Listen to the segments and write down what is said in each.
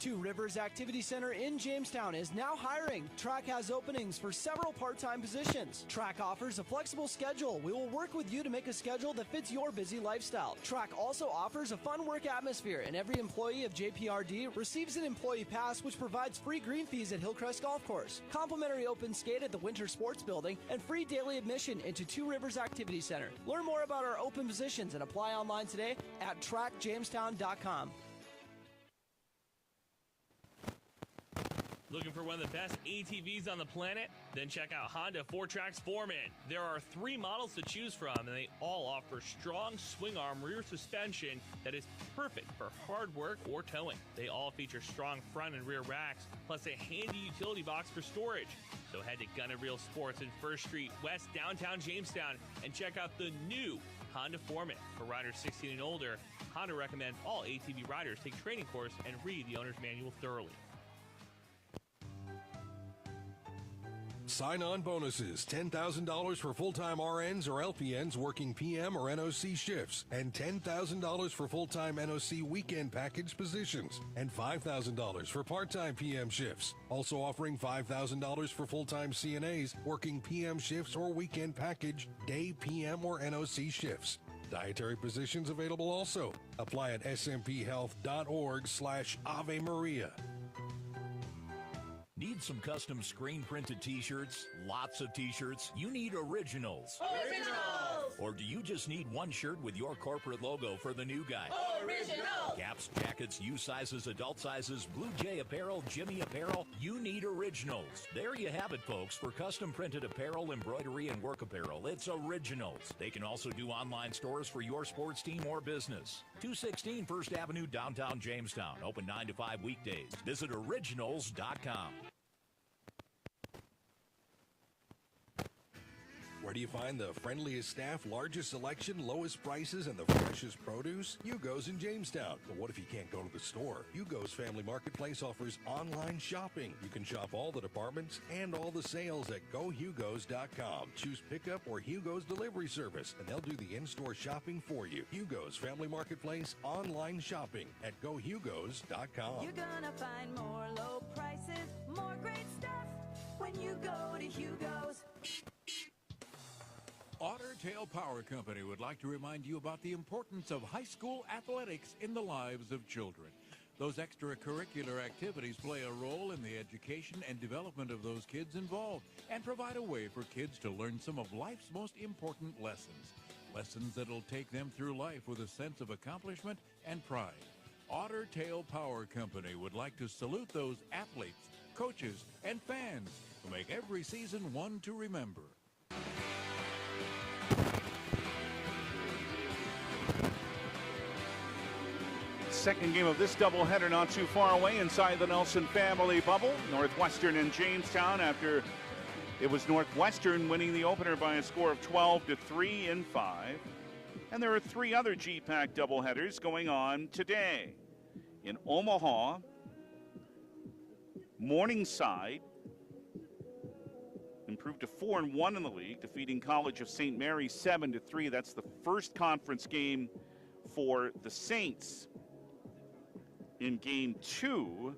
Two Rivers Activity Center in Jamestown is now hiring. Track has openings for several part-time positions. Track offers a flexible schedule. We will work with you to make a schedule that fits your busy lifestyle. Track also offers a fun work atmosphere, and every employee of JPRD receives an employee pass, which provides free green fees at Hillcrest Golf Course, complimentary open skate at the Winter Sports Building, and free daily admission into Two Rivers Activity Center. Learn more about our open positions and apply online today at trackjamestown.com. Looking for one of the best ATVs on the planet? Then check out Honda 4Trax Foreman. There are 3 models to choose from, and they all offer strong swing arm rear suspension that is perfect for hard work or towing. They all feature strong front and rear racks, plus a handy utility box for storage. So head to Gun & Reel Sports in 1st Street West, downtown Jamestown, and check out the new Honda Foreman. For riders 16 and older, Honda recommends all ATV riders take training course and read the owner's manual thoroughly. Sign-on bonuses, $10,000 for full-time RNs or LPNs working PM or NOC shifts, and $10,000 for full-time NOC weekend package positions, and $5,000 for part-time PM shifts. Also offering $5,000 for full-time CNAs working PM shifts or weekend package, day, PM, or NOC shifts. Dietary positions available also. Apply at smphealth.org/Ave Maria. Need some custom screen-printed t-shirts? Lots of t-shirts? You need originals. Originals! Or do you just need one shirt with your corporate logo for the new guy? Originals! Caps, jackets, U sizes, adult sizes, Blue Jay apparel, Jimmy apparel. You need originals. There you have it, folks. For custom-printed apparel, embroidery, and work apparel, it's Originals. They can also do online stores for your sports team or business. 216 First Avenue, downtown Jamestown. Open 9 to 5 weekdays. Visit originals.com. Where do you find the friendliest staff, largest selection, lowest prices, and the freshest produce? Hugo's in Jamestown. But what if you can't go to the store? Hugo's Family Marketplace offers online shopping. You can shop all the departments and all the sales at GoHugos.com. Choose pickup or Hugo's delivery service, and they'll do the in-store shopping for you. Hugo's Family Marketplace online shopping at GoHugos.com. You're gonna find more low prices, more great stuff when you go to Hugo's. Otter Tail Power Company would like to remind you about the importance of high school athletics in the lives of children. Those extracurricular activities play a role in the education and development of those kids involved and provide a way for kids to learn some of life's most important lessons. Lessons that'll take them through life with a sense of accomplishment and pride. Otter Tail Power Company would like to salute those athletes, coaches, and fans who make every season one to remember. Second game of this doubleheader not too far away inside the Nelson family bubble. Northwestern and Jamestown, after it was Northwestern winning the opener by a score of 12-3 in 5. And there are 3 other GPAC doubleheaders going on today. In Omaha, Morningside improved to 4-1 in the league, defeating College of St. Mary 7-3. That's the first conference game for the Saints. In game 2,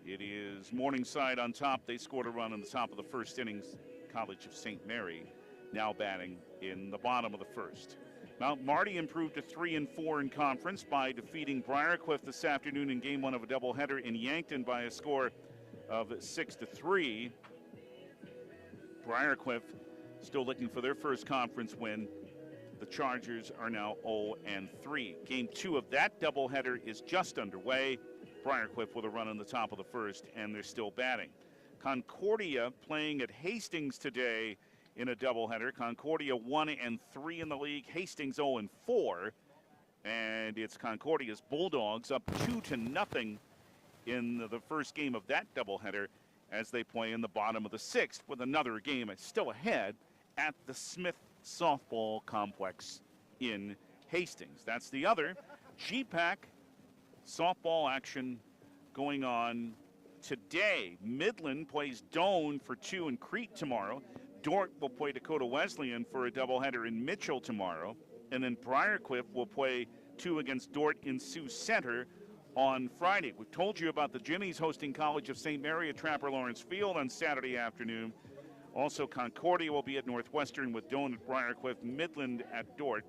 it is Morningside on top. They scored a run in the top of the first innings. College of St. Mary now batting in the bottom of the first. Mount Marty improved to 3-4 in conference by defeating Briarcliff this afternoon in game 1 of a doubleheader in Yankton by a score of 6-3. Briarcliff still looking for their first conference win. The Chargers are now 0-3. Game 2 of that doubleheader is just underway. Briarcliff with a run in the top of the first, and they're still batting. Concordia playing at Hastings today in a doubleheader. Concordia 1-3 in the league. Hastings 0-4. And it's Concordia's Bulldogs up 2-0 in the first game of that doubleheader as they play in the bottom of the 6th with another game still ahead at the Smith Softball Complex in Hastings. That's the other GPAC softball action going on today. Midland plays Doane for 2 in Crete tomorrow. Dordt will play Dakota Wesleyan for a doubleheader in Mitchell tomorrow. And then Briarcliff will play 2 against Dordt in Sioux Center on Friday. We've told you about the Jimmies hosting College of St. Mary at Trapper Lawrence Field on Saturday afternoon. Also, Concordia will be at Northwestern with Doan at Briarcliff, Midland at Dordt,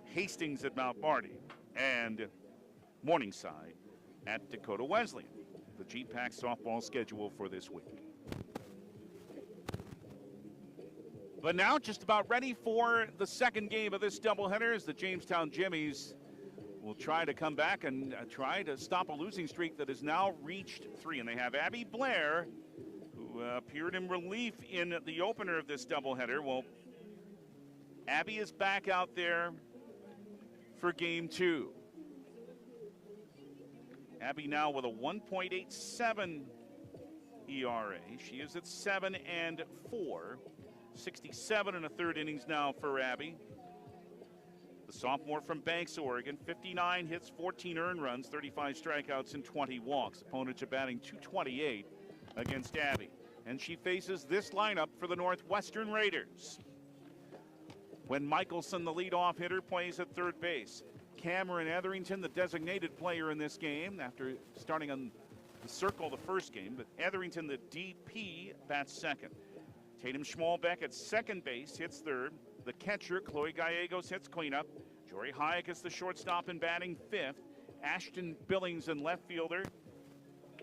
Hastings at Mount Marty, and Morningside at Dakota Wesleyan. The GPAC softball schedule for this week. But now just about ready for the second game of this doubleheader as the Jamestown Jimmies will try to come back and try to stop a losing streak that has now reached 3. And they have Abby Blair, who appeared in relief in the opener of this doubleheader. Well, Abby is back out there for game 2. Abby now with a 1.87 ERA. She is at 7 and 4. 67 and a third innings now for Abby. The sophomore from Banks, Oregon, 59 hits, 14 earned runs, 35 strikeouts, and 20 walks. Opponents are batting .228 against Abby. And she faces this lineup for the Northwestern Raiders. When Michelson, the leadoff hitter, plays at third base. Cameron Etherington, the designated player in this game after starting on the circle the first game, but Etherington, the DP, bats second. Tatum Schmalbeck at second base, hits third. The catcher, Chloe Gallegos, hits cleanup. Jory Hayek is the shortstop and batting fifth. Ashton Billings in left fielder,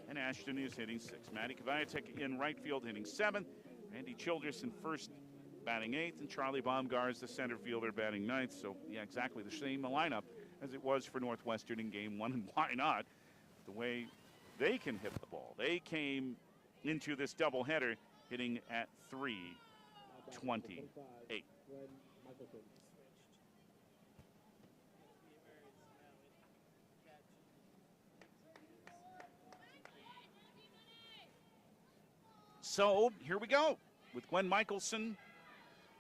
and Ashton is hitting sixth. Maddie Kavajatek in right field hitting seventh. Randy Childress in first, batting eighth, and Charlie Baumgar is the center fielder batting ninth. So, yeah, exactly the same lineup as it was for Northwestern in game 1, and why not? The way they can hit the ball. They came into this doubleheader hitting at .328. So here we go with Gwen Michelson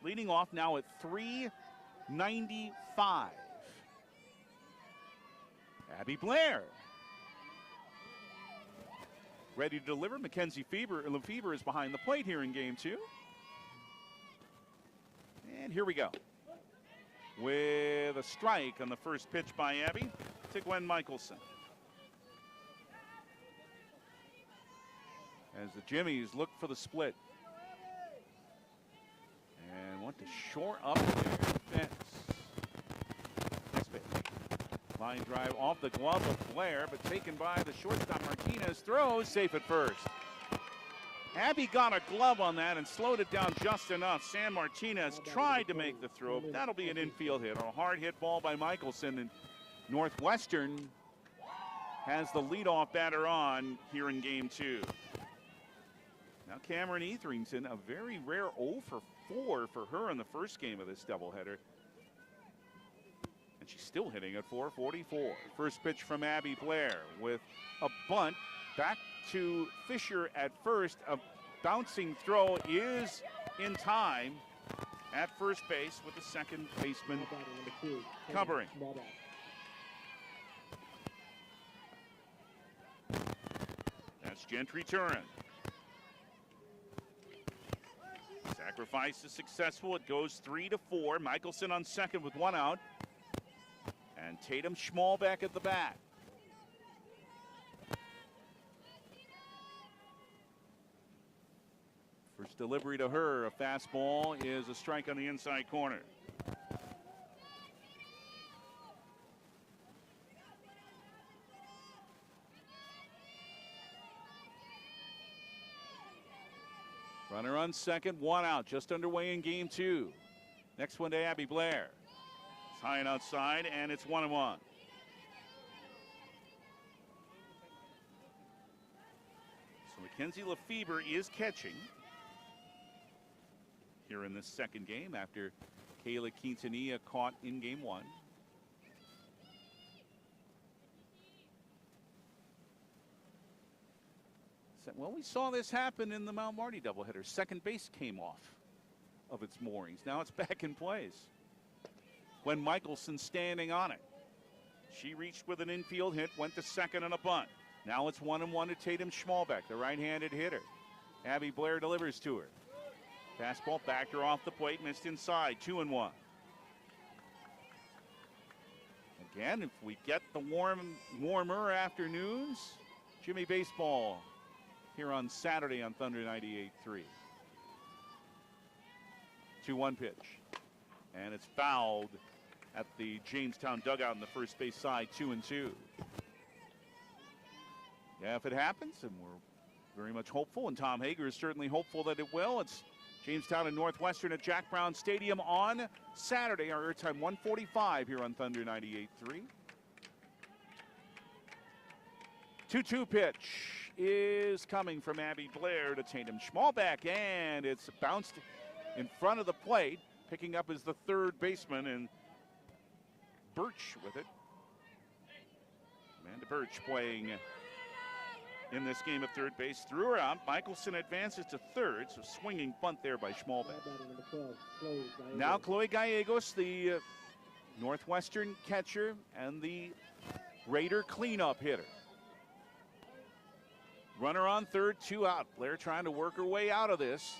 leading off now at .395. Abby Blair ready to deliver. Mackenzie Lefebvre is behind the plate here in game 2. And here we go with a strike on the first pitch by Abby to Gwen Michelson. As the Jimmies look for the split and want to shore up their defense. Next pitch. Line drive off the glove of Blair, but taken by the shortstop. Martinez throws, safe at first. Abby got a glove on that and slowed it down just enough. Sam Martinez tried to make the throw, but that'll be an infield hit. A hard hit ball by Michelson, and Northwestern has the leadoff batter on here in game 2. Now Cameron Etherington, a very rare 0 for 4 for her in the first game of this doubleheader. And she's still hitting at .444. First pitch from Abby Blair with a bunt back to Fisher at first. A bouncing throw is in time at first base with the second baseman covering. That's Gentry Turin. Sacrifice is successful. It goes 3-4. Michelson on second with 1 out. And Tatum Schmalbeck at the bat. First delivery to her, a fastball, is a strike on the inside corner. Runner on second, 1 out, just underway in game 2. Next one to Abby Blair. It's high and outside, and it's 1-1. So Mackenzie Lefebvre is catching here in this second game after Kayla Quintanilla caught in game 1. Well, we saw this happen in the Mount Marty doubleheader. Second base came off of its moorings. Now it's back in place. When Michelson standing on it. She reached with an infield hit, went to second on a bunt. Now it's 1-1 to Tatum Schmalbeck, the right-handed hitter. Abby Blair delivers to her. Fastball backed her off the plate, missed inside, 2-1. Again, if we get the warmer afternoons, Jimmy baseball here on Saturday on Thunder 98.3. 2-1 pitch. And it's fouled at the Jamestown dugout on the first base side, 2-2. Yeah, if it happens, and we're very much hopeful, and Tom Hager is certainly hopeful that it will. It's Jamestown and Northwestern at Jack Brown Stadium on Saturday. Our airtime 1:45 here on Thunder 98.3. 2-2 pitch is coming from Abby Blair to Tatum Schmalbeck, and it's bounced in front of the plate. Picking up is the third baseman, and Birch with it. Amanda Birch playing in this game at third base. Threw her out. Michelson advances to third, so swinging bunt there by Schmalbeck. Now Chloe Gallegos, the Northwestern catcher and the Raider cleanup hitter. Runner on third, 2 out. Blair trying to work her way out of this.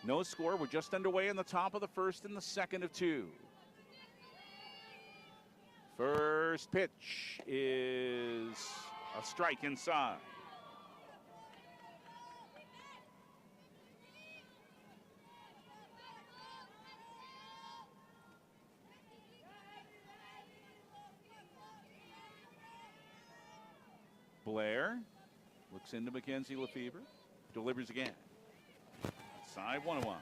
No score. We're just underway in the top of the first and the second of 2. First pitch is a strike inside. Blair looks into Mackenzie Lefebvre, delivers again. Side 1-1.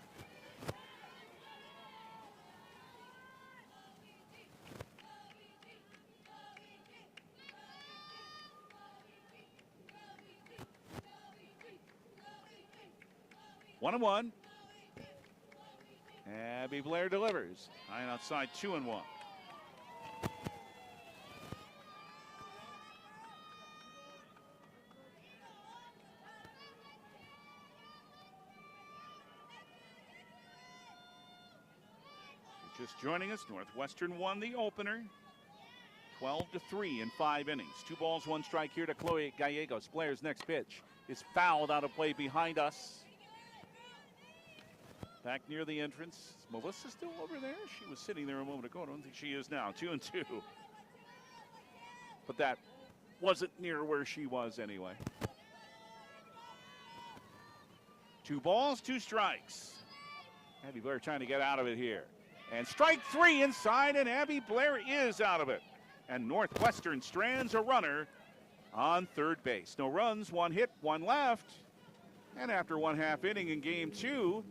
One and one. Abby Blair delivers. High and outside, 2-1. Just joining us, Northwestern won the opener 12-3 in 5 innings. 2 balls, 1 strike here to Chloe Gallegos. Blair's next pitch is fouled out of play behind us. Back near the entrance. Is Melissa still over there? She was sitting there a moment ago. I don't think she is now. 2-2. But that wasn't near where she was anyway. 2 balls, 2 strikes. Abby Blair trying to get out of it here. And strike 3 inside, and Abby Blair is out of it. And Northwestern strands a runner on third base. No runs, 1 hit, 1 left. And after 1/2 inning in game 2,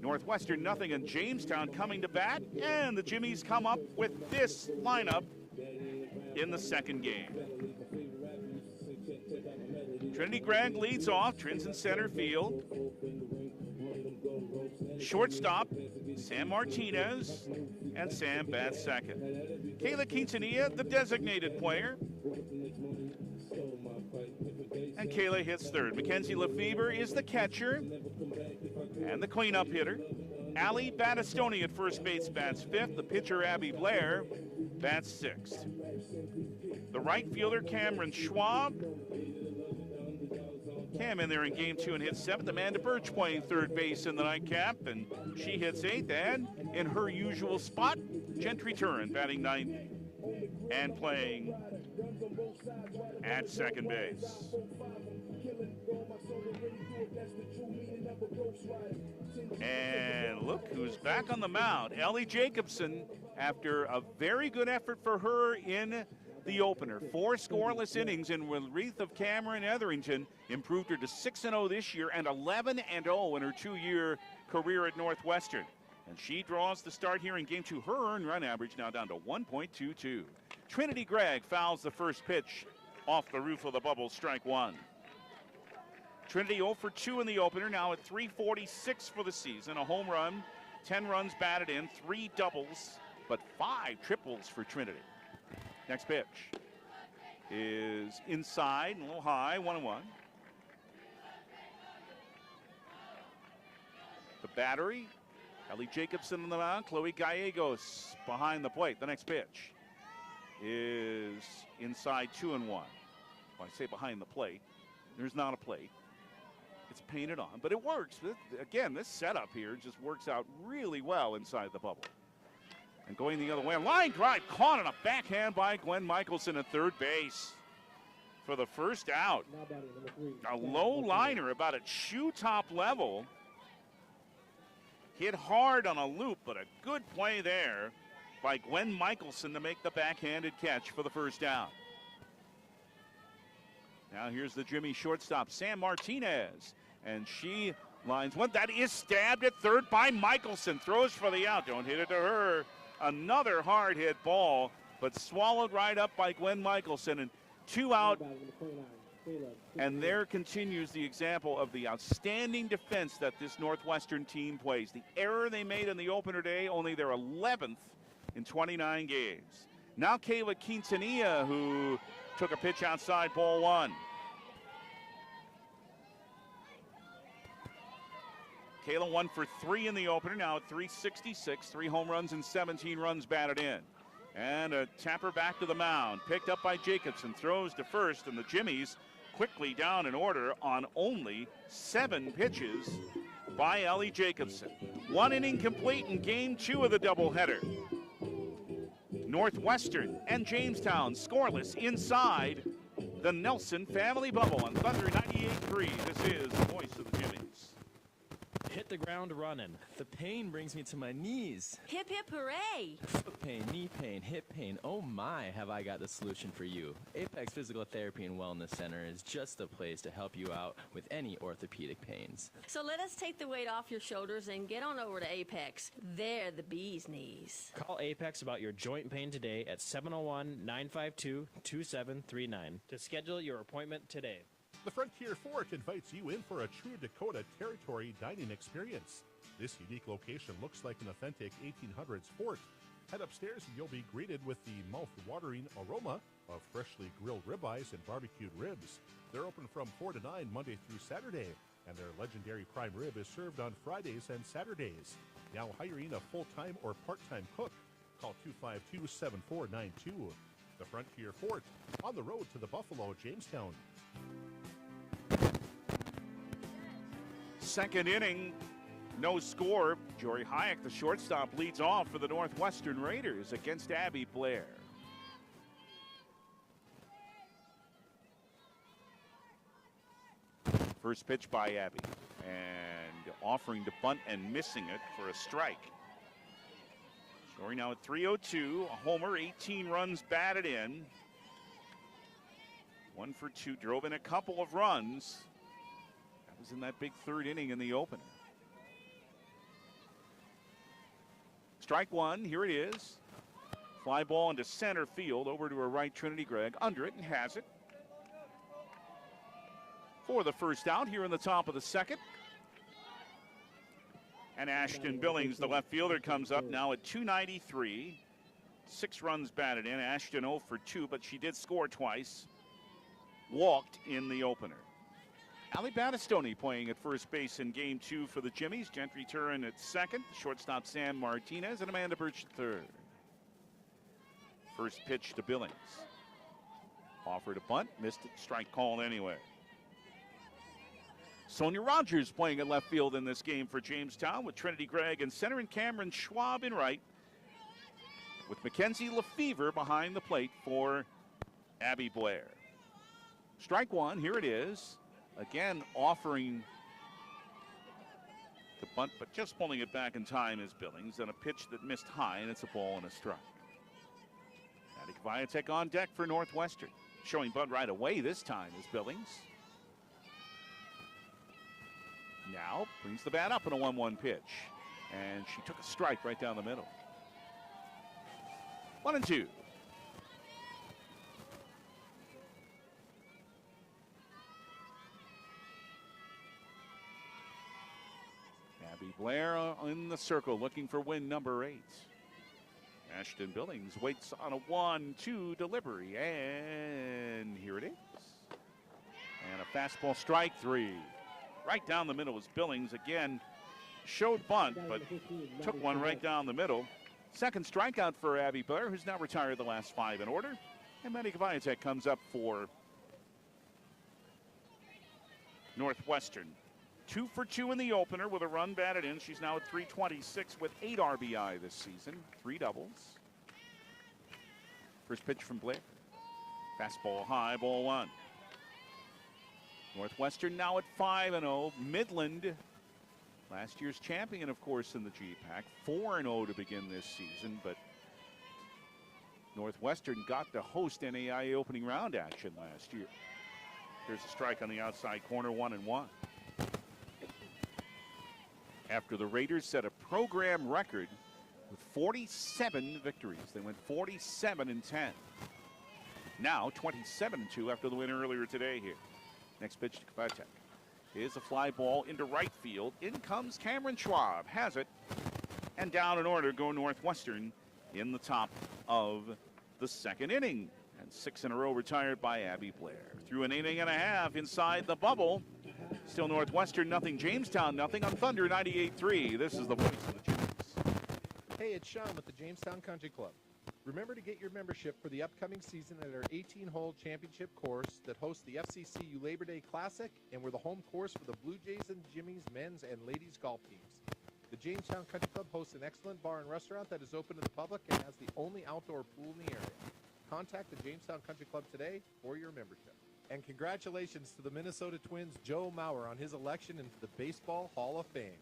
Northwestern nothing, and Jamestown coming to bat. And the Jimmies come up with this lineup in the second game. Trinity Gregg leads off. Trins in center field. Shortstop, Sam Martinez, and Sam bats second. Kayla Quintanilla, the designated player. And Kayla hits third. Mackenzie Lefebvre is the catcher and the cleanup hitter. Allie Battistoni at first base bats 5th. The pitcher, Abby Blair, bats 6th. The right fielder, Cameron Schwab. Cam in there in game 2 and hits 7th. Amanda Birch playing third base in the nightcap, and she hits 8th. And in her usual spot, Gentry Turin batting 9th and playing at second base. And look who's back on the mound. Ellie Jacobson, after a very good effort for her in the opener. 4 scoreless innings in relief of Cameron Etherington improved her to 6-0 this year and 11-0 in her 2-year career at Northwestern. And she draws the start here in game 2. Her earned run average now down to 1.22. Trinity Gregg fouls the first pitch off the roof of the bubble, strike 1. Trinity 0 for 2 in the opener, now at .346 for the season. A home run, 10 runs batted in, 3 doubles, but 5 triples for Trinity. Next pitch is inside, a little high, 1-1. The battery, Ellie Jacobson on the mound, Chloe Gallegos behind the plate. The next pitch is inside, 2-1. When I say behind the plate, there's not a plate. it's painted on, but it works. Again, this setup here just works out really well inside the bubble. And going the other way, a line drive caught on a backhand by Gwen Michelson at third base for the first out. A low liner about at shoe top level. Hit hard on a loop, but a good play there by Gwen Michelson to make the backhanded catch for the first down. Now here's the Jimmy shortstop, Sam Martinez. And she lines one. That is stabbed at third by Michelson. Throws for the out. Don't hit it to her. Another hard hit ball, but swallowed right up by Gwen Michelson. And 2 out. And there continues the example of the outstanding defense that this Northwestern team plays. The error they made in the opener day, only their 11th in 29 games. Now Kayla Quintanilla, who took a pitch outside, ball one. Kayla 1 for 3 in the opener, now at 366, 3 home runs and 17 runs batted in. And a tapper back to the mound, picked up by Jacobson, throws to first, and the Jimmies quickly down in order on only 7 pitches by Ellie Jacobson. 1 inning complete in game 2 of the doubleheader. Northwestern and Jamestown scoreless inside the Nelson family bubble on Thunder 98.3. This is the voice of the Jimmies. Hit the ground running. The pain brings me to my knees. Hip hip hooray! Foot pain, knee pain, hip pain. Oh my, have I got the solution for you. Apex Physical Therapy and Wellness Center is just the place to help you out with any orthopedic pains. So let us take the weight off your shoulders and get on over to Apex. They're the bee's knees. Call Apex about your joint pain today at 701-952-2739 to schedule your appointment today. The Frontier Fort invites you in for a true Dakota Territory dining experience. This unique location looks like an authentic 1800s fort. Head upstairs and you'll be greeted with the mouth-watering aroma of freshly grilled ribeyes and barbecued ribs. They're open from 4 to 9 Monday through Saturday, and their legendary prime rib is served on Fridays and Saturdays. Now hiring a full-time or part-time cook. Call 252-7492. The Frontier Fort, on the road to the Buffalo, Jamestown. Second inning, no score. Jory Hayek, the shortstop, leads off for the Northwestern Raiders against Abby Blair. First pitch by Abby, and offering to bunt and missing it for a strike. Jory now at 302, a homer, 18 runs batted in. 1 for 2, drove in a couple of runs. That was in that big third inning in the opener. Strike one, here it is. Fly ball into center field, over to her right, Trinity Gregg, under it and has it. For the first out here in the top of the second. And Ashton Billings, the left fielder, comes up now at 293. 6 runs batted in. Ashton 0 for 2, but she did score twice. Walked in the opener. Ali Battistoni playing at first base in game 2 for the Jimmies. Gentry Turin at second. Shortstop Sam Martinez and Amanda Birch at third. First pitch to Billings. Offered a bunt, missed it, strike called anyway. Sonia Rogers playing at left field in this game for Jamestown with Trinity Gregg in center and Cameron Schwab in right, with Mackenzie Lefevre behind the plate for Abby Blair. Strike one, here it is. Again, offering to bunt, but just pulling it back in time is Billings, and a pitch that missed high, and it's a ball and a strike. Maddie Viatek on deck for Northwestern. Showing bunt right away this time is Billings. Now brings the bat up in a 1-1 pitch, and she took a strike right down the middle. 1-2. Abby Blair in the circle looking for win number 8. Ashton Billings waits on a 1-2 delivery, and here it is. And a fastball, strike 3. Right down the middle was Billings. Again, showed bunt, but took one right down the middle. Second strikeout for Abby Blair, who's now retired the last 5 in order. And Maddie Viatek comes up for Northwestern. 2 for 2 in the opener with a run batted in. She's now at 326 with 8 RBI this season. 3 doubles. First pitch from Blair. Fastball high, ball 1. Northwestern now at 5-0. Midland, last year's champion, of course, in the GPAC. 4-0 to begin this season, but Northwestern got to host NAIA opening round action last year. Here's a strike on the outside corner, 1-1. After the Raiders set a program record with 47 victories. They went 47-10. Now 27-2 after the win earlier today here. Next pitch to Kvatek. Here's a fly ball into right field. In comes Cameron Schwab. Has it. And down in order go Northwestern in the top of the second inning. And 6 in a row retired by Abby Blair. Through an inning and a half inside the bubble. Still Northwestern nothing, Jamestown nothing on Thunder 98.3. This is the voice of the Juniors. Hey, it's Sean with the Jamestown Country Club. Remember to get your membership for the upcoming season at our 18-hole championship course that hosts the FCCU Labor Day Classic, and we're the home course for the Blue Jays and Jimmy's men's and ladies golf teams. The Jamestown Country Club hosts an excellent bar and restaurant that is open to the public and has the only outdoor pool in the area. Contact the Jamestown Country Club today for your membership. And congratulations to the Minnesota Twins' Joe Mauer on his election into the Baseball Hall of Fame.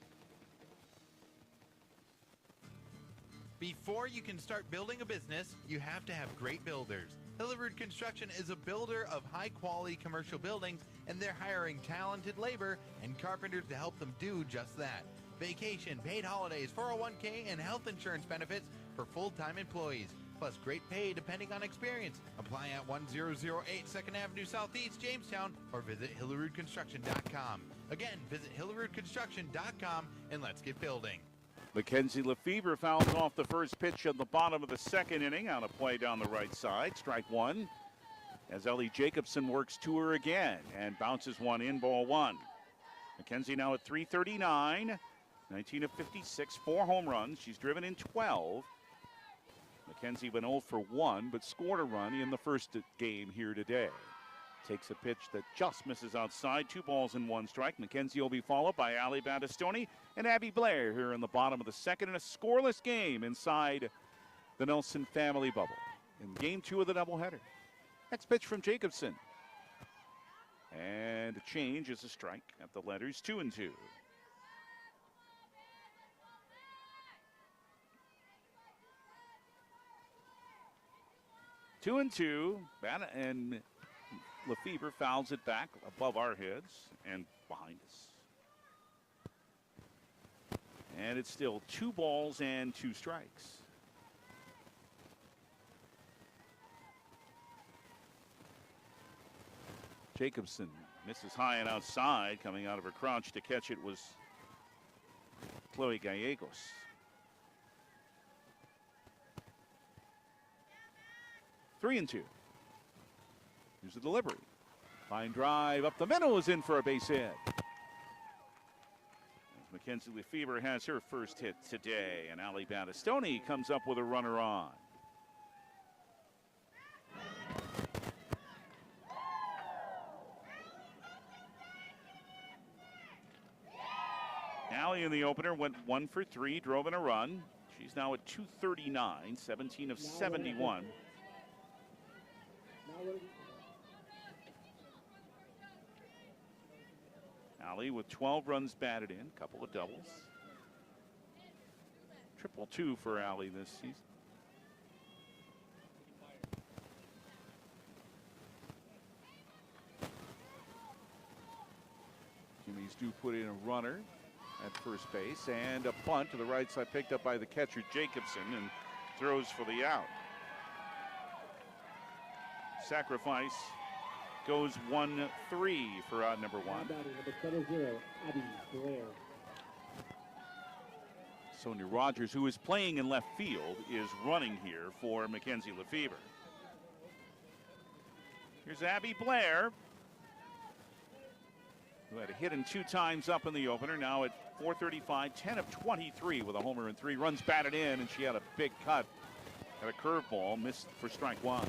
Before you can start building a business, you have to have great builders. Hillerud Construction is a builder of high-quality commercial buildings, and they're hiring talented labor and carpenters to help them do just that. Vacation, paid holidays, 401k, and health insurance benefits for full-time employees, plus great pay depending on experience. Apply at 1008 2nd Avenue Southeast, Jamestown, or visit HillerudConstruction.com. Again, visit HillerudConstruction.com, and let's get building. Mackenzie Lefebvre fouls off the first pitch at the bottom of the second inning on a play down the right side. Strike 1 as Ellie Jacobson works to her again and bounces one in, ball 1. Mackenzie now at 339, 19 of 56, 4 home runs. She's driven in 12. Mackenzie went 0 for 1, but scored a run in the first game here today. Takes a pitch that just misses outside. 2 balls and 1 strike. Mackenzie will be followed by Ali Battistoni and Abby Blair here in the bottom of the second in a scoreless game inside the Nelson family bubble in game 2 of the doubleheader. Next pitch from Jacobson. And a change is a strike at the letters, 2-2. Two and two, and Lefebvre fouls it back above our heads and behind us. And it's still 2 balls and 2 strikes. Jacobson misses high and outside. Coming out of her crouch to catch it was Chloe Gallegos. Three and 2. Here's the delivery. Fine drive up the middle is in for a base hit. As Mackenzie Lefebvre has her first hit today, and Ali Battistoni comes up with a runner on. Ali in the opener went 1 for 3, drove in a run. She's now at 239, 17 of 71. Ali with 12 runs batted in, couple of doubles. 222 for Ali this season. Jimmy's do put in a runner at first base, and a bunt to the right side picked up by the catcher Jacobson, and throws for the out. Sacrifice goes 1-3 for out number 1. Sonia Rogers, who is playing in left field, is running here for Mackenzie Lefebvre. Here's Abby Blair, who had a hit in 2 times up in the opener, now at 435, 10 of 23 with a homer and 3 runs batted in, and she had a big cut at a curveball, missed for strike 1.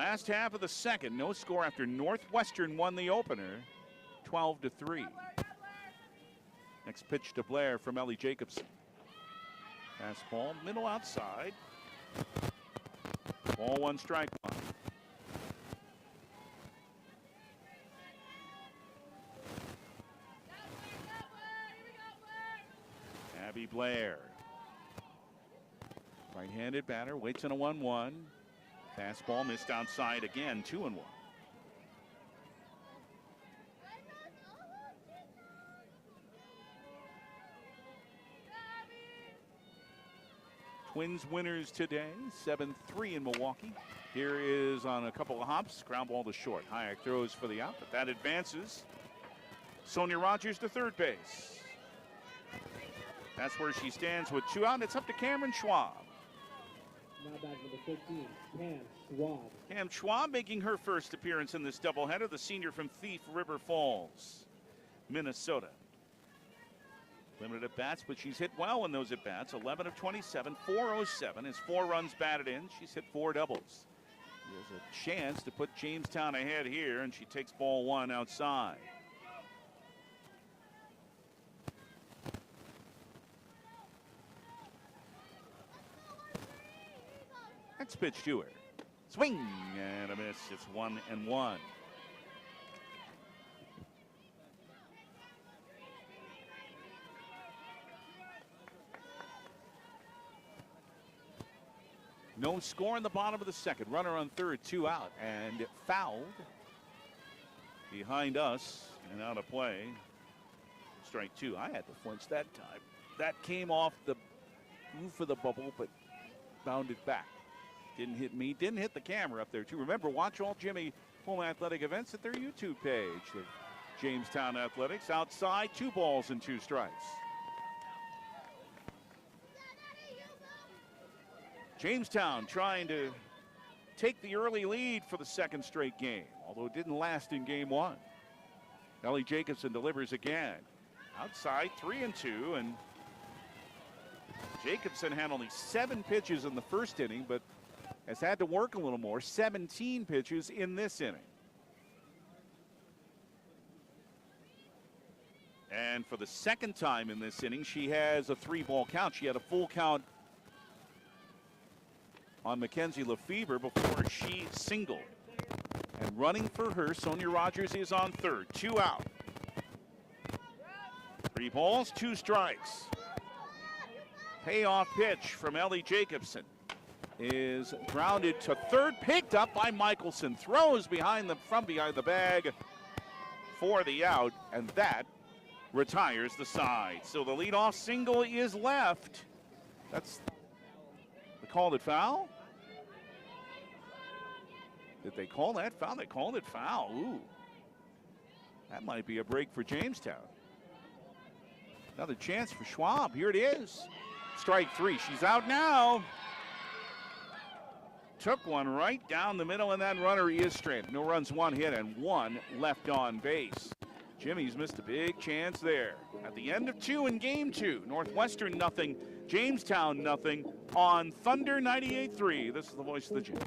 Last half of the second, no score after Northwestern won the opener, 12-3. Next pitch to Blair from Ellie Jacobson. Fastball, middle outside. Ball one, strike one. Abby Blair. Right-handed batter, waits on a 1-1. Fastball missed outside again, 2-1. Twins winners today, 7-3 in Milwaukee. Here is on a couple of hops, ground ball to short. Hayek throws for the out, but that advances. Sonia Rogers to third base. That's where she stands with 2 out. It's up to Cameron Schwab. Now back number 15, Cam Schwab. Cam Schwab making her first appearance in this doubleheader, the senior from Thief River Falls, Minnesota. Limited at bats, but she's hit well in those at bats. 11 of 27, 407 is 4 runs batted in. She's hit 4 doubles. There's a chance to put Jamestown ahead here, and she takes ball one outside. Next pitch to her. Swing and a miss. It's 1-1. No score in the bottom of the second. Runner on third, 2 out, and fouled behind us and out of play. Strike 2. I had the flinch that time. That came off the roof of the bubble, but bounded back. Didn't hit me. Didn't hit the camera up there, too. Remember, watch all Jimmy home athletic events at their YouTube page of Jamestown Athletics. Outside, 2 balls and 2 strikes. Jamestown trying to take the early lead for the second straight game, although it didn't last in game 1. Ellie Jacobson delivers again. Outside, 3-2, and Jacobson had only 7 pitches in the first inning, but has had to work a little more. 17 pitches in this inning. And for the second time in this inning, she has a 3-ball count. She had a full count on Mackenzie Lefebvre before she singled. And running for her, Sonia Rogers is on third. 2 out. 3 balls, 2 strikes. Payoff pitch from Ellie Jacobson is grounded to third, picked up by Michelson. Throws from behind the bag for the out, and that retires the side. So the leadoff single is left. They called it foul? Did they call that foul? They called it foul. Ooh. That might be a break for Jamestown. Another chance for Schwab. Here it is. Strike 3. She's out now. Took one right down the middle, and that runner is stranded. No runs, 1 hit, and 1 left on base. Jimmy's missed a big chance there. At the end of 2 in game 2, Northwestern nothing, Jamestown nothing on Thunder 98.3. This is the voice of the Jays.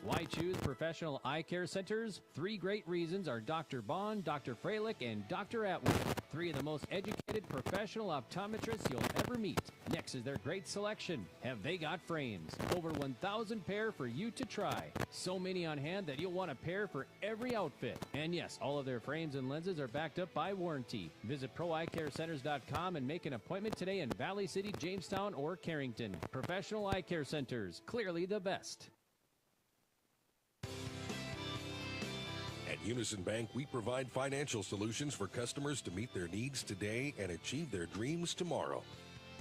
Why choose professional eye care centers? 3 great reasons are Dr. Bond, Dr. Freilich, and Dr. Atwood. 3 of the most educated professional optometrists you'll ever meet. Next is their great selection. Have they got frames? Over 1,000 pair for you to try. So many on hand that you'll want a pair for every outfit. And yes, all of their frames and lenses are backed up by warranty. Visit ProEyeCareCenters.com and make an appointment today in Valley City, Jamestown, or Carrington. Professional eye care centers, clearly the best. At Unison Bank, we provide financial solutions for customers to meet their needs today and achieve their dreams tomorrow.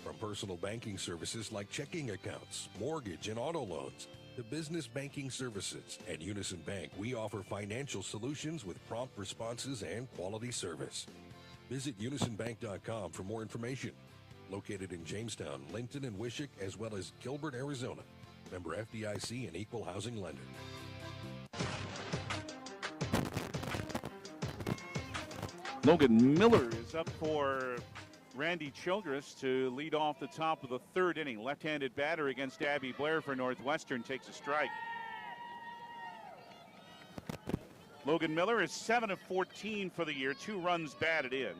From personal banking services like checking accounts, mortgage, and auto loans, to business banking services. At Unison Bank, we offer financial solutions with prompt responses and quality service. Visit unisonbank.com for more information. Located in Jamestown, Linton, and Wishick, as well as Gilbert, Arizona. Member FDIC and Equal Housing Lender. Logan Miller is up for Randy Childress to lead off the top of the 3rd inning. Left-handed batter against Abby Blair for Northwestern takes a strike. Logan Miller is 7 of 14 for the year, 2 runs batted in.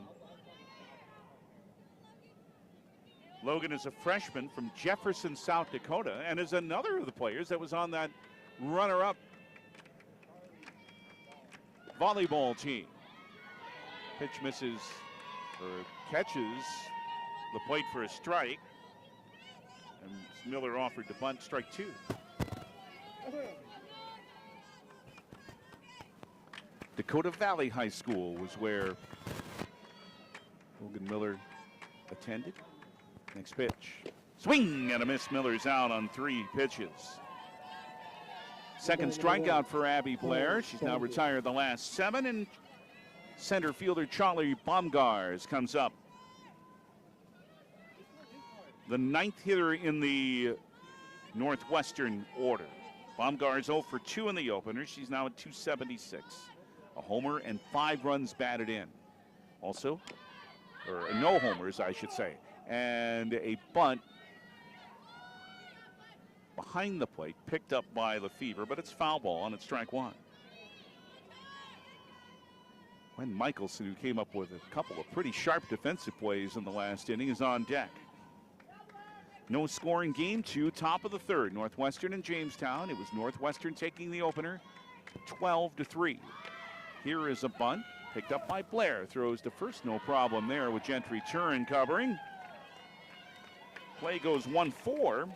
Logan is a freshman from Jefferson, South Dakota, and is another of the players that was on that runner-up volleyball team. Pitch misses or catches the plate for a strike, and Miller offered to bunt, strike 2. Dakota Valley High School was where Logan Miller attended. Next pitch. Swing and a miss. Miller's out on 3 pitches. Second strikeout for Abby Blair. She's now retired the last 7, and center fielder Charlie Baumgars comes up. The 9th hitter in the Northwestern order. Baumgars 0 for 2 in the opener. She's now at 276. A homer and 5 runs batted in. Also, or no homers, I should say. And a bunt behind the plate, picked up by Lefevre, but it's foul ball and it's strike 1. Gwen Michelson, who came up with a couple of pretty sharp defensive plays in the last inning, is on deck. No score in game 2, top of the 3rd. Northwestern and Jamestown. It was Northwestern taking the opener, 12-3. Here is a bunt, picked up by Blair. Throws to first, no problem there with Gentry Turin covering. Play goes 1-4.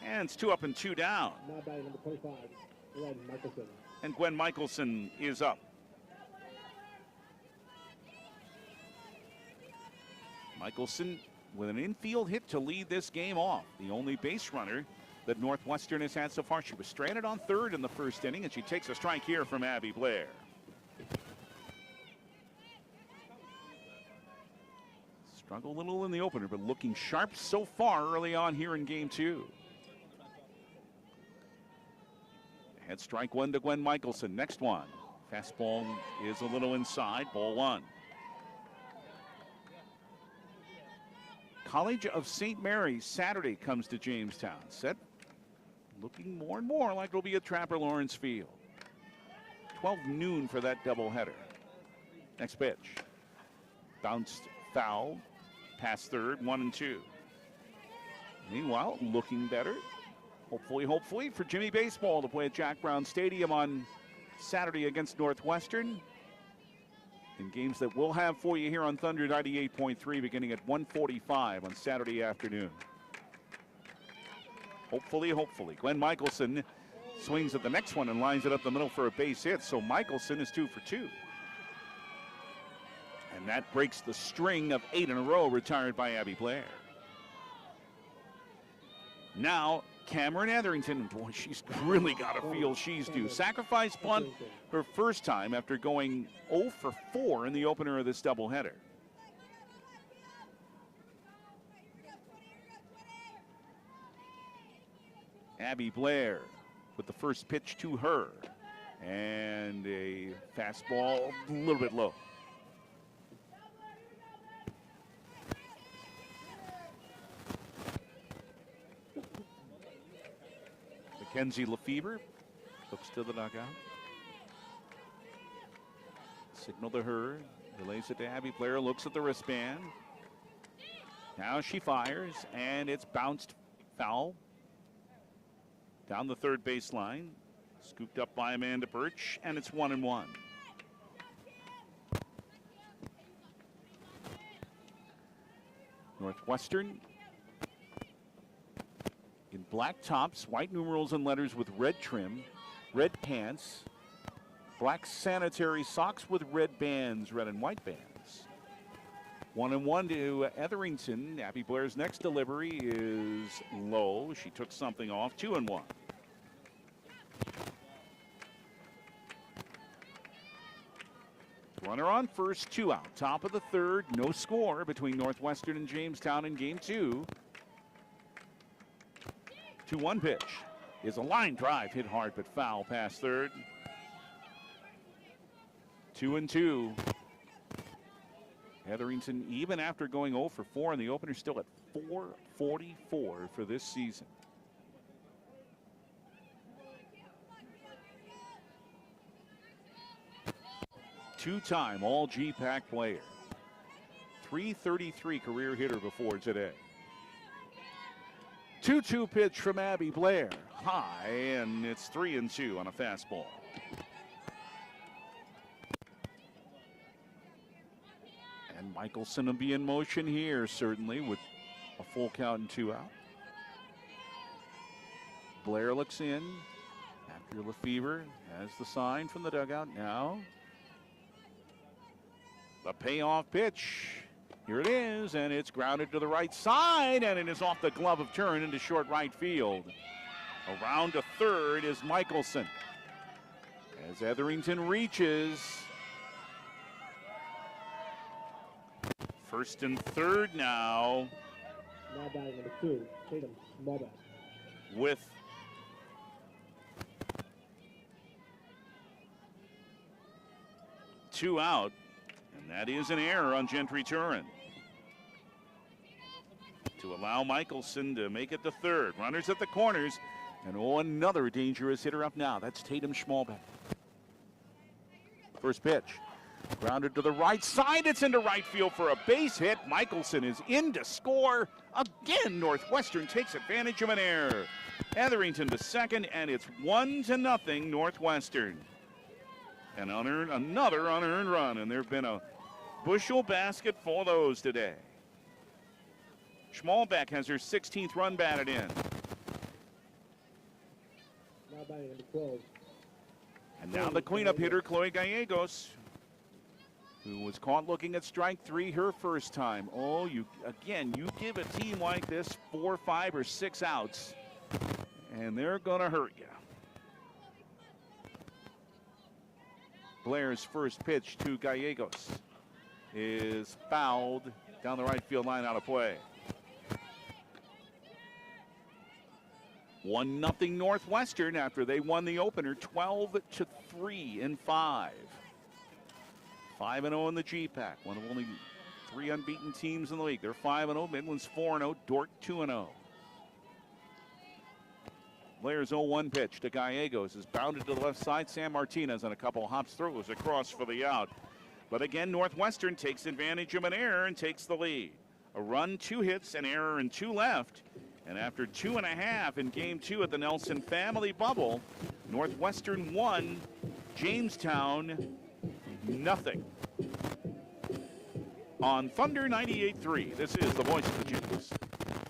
And it's 2 up and 2 down. Now batting number 25, Gwen Michelson. And Gwen Michelson is up. Michelson with an infield hit to lead this game off. The only base runner that Northwestern has had so far. She was stranded on 3rd in the first inning, and she takes a strike here from Abby Blair. Struggled a little in the opener, but looking sharp so far early on here in game 2. Head strike 1 to Gwen Michelson. Next one. Fastball is a little inside, ball 1. College of St. Mary's Saturday comes to Jamestown. Set looking more and more like it'll be at Trapper Lawrence Field. 12 noon for that doubleheader. Next pitch. Bounced foul. Past 3rd, 1-2. Meanwhile, looking better. Hopefully for Jimmy Baseball to play at Jack Brown Stadium on Saturday against Northwestern. In games that we'll have for you here on Thunder 98.3 beginning at 1:45 on Saturday afternoon. Hopefully. Gwen Michelson swings at the next one and lines it up the middle for a base hit. So Michelson is 2 for 2. And that breaks the string of 8 in a row retired by Abby Blair. Now, Cameron Etherington, boy, she's really got to feel she's due. Sacrifice bunt her first time after going 0 for 4 in the opener of this doubleheader. Abby Blair with the first pitch to her. And a fastball a little bit low. Mackenzie Lefevre looks to the dugout. Signal to her, relays it to Abby Blair, looks at the wristband. Now she fires, and it's bounced foul down the 3rd baseline. Scooped up by Amanda Birch, and it's 1-1. Northwestern in black tops, white numerals and letters with red trim, red pants, black sanitary socks with red bands, red and white bands. 1-1 to Etherington. Abby Blair's next delivery is low. She took something off. 2-1. Runner on first, 2 out. Top of the 3rd, no score between Northwestern and Jamestown in game 2. 2-1 pitch is a line drive, hit hard but foul past 3rd. 2-2. Etherington, even after going 0 for 4 in the opener, still at 444 for this season. two-time All-GPAC player. .333 career hitter before today. 2-2 pitch from Abby Blair. High, and it's 3-2 on a fastball. And Michelson will be in motion here, certainly, with a full count and 2 out. Blair looks in after Lefevre has the sign from the dugout. Now, the payoff pitch. Here it is, and it's grounded to the right side, and it is off the glove of Turn into short right field. Around to third is Michelson. As Etherington reaches. First and third now. Now batting number 2, Tatum, small bat. With two out, and that is an error on Gentry Turin. To allow Michelson to make it to third. Runners at the corners, and another dangerous hitter up now. That's Tatum Schmalbeck. First pitch. Grounded to the right side. It's into right field for a base hit. Michelson is in to score. Again, Northwestern takes advantage of an error. Etherington to second, and it's 1-0 Northwestern. And another unearned run, and there have been a bushel basket for those today. Schmalbeck has her 16th run batted in. Now batting number 12. And now the cleanup hitter, Chloe Gallegos, who was caught looking at strike 3 her first time. Oh, you give a team like this 4, 5, or 6 outs, and they're going to hurt you. Blair's first pitch to Gallegos is fouled down the right field line, out of play. 1-0 Northwestern after they won the opener 12-3 in 5. 5-0 in the GPAC, one of only 3 unbeaten teams in the league. They're 5-0. Midland's 4-0. Dordt 2-0. Blair's 0-1 pitch to Gallegos is bounded to the left side. Sam Martinez on a couple hops throws across for the out. But again, Northwestern takes advantage of an error and takes the lead. A run, 2 hits, an error, and 2 left. And after 2.5 in Game 2 at the Nelson Family Bubble, Northwestern 1, Jamestown nothing. On Thunder 98.3, this is the voice of the Jimmies.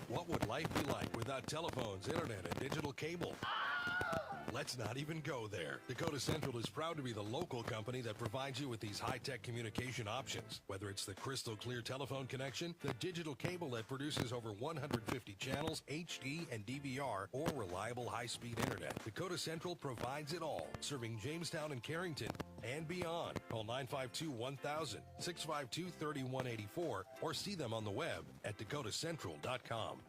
What would life be like without telephones, internet, and digital cable? Let's not even go there. Dakota Central is proud to be the local company that provides you with these high-tech communication options. Whether it's the crystal clear telephone connection, the digital cable that produces over 150 channels, HD and DVR, or reliable high-speed internet, Dakota Central provides it all, serving Jamestown and Carrington and beyond. Call 952-1000, 652-3184, or see them on the web at dakotacentral.com.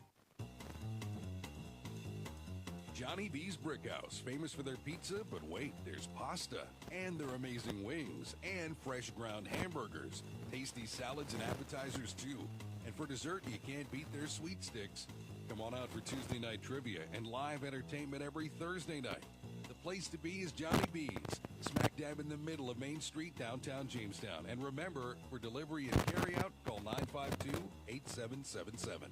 Johnny B's Brickhouse, famous for their pizza, but wait, there's pasta, and their amazing wings, and fresh ground hamburgers, tasty salads and appetizers too. And for dessert, you can't beat their sweet sticks. Come on out for Tuesday night trivia and live entertainment every Thursday night. The place to be is Johnny B's, smack dab in the middle of Main Street, downtown Jamestown. And remember, for delivery and carryout, call 952-8777.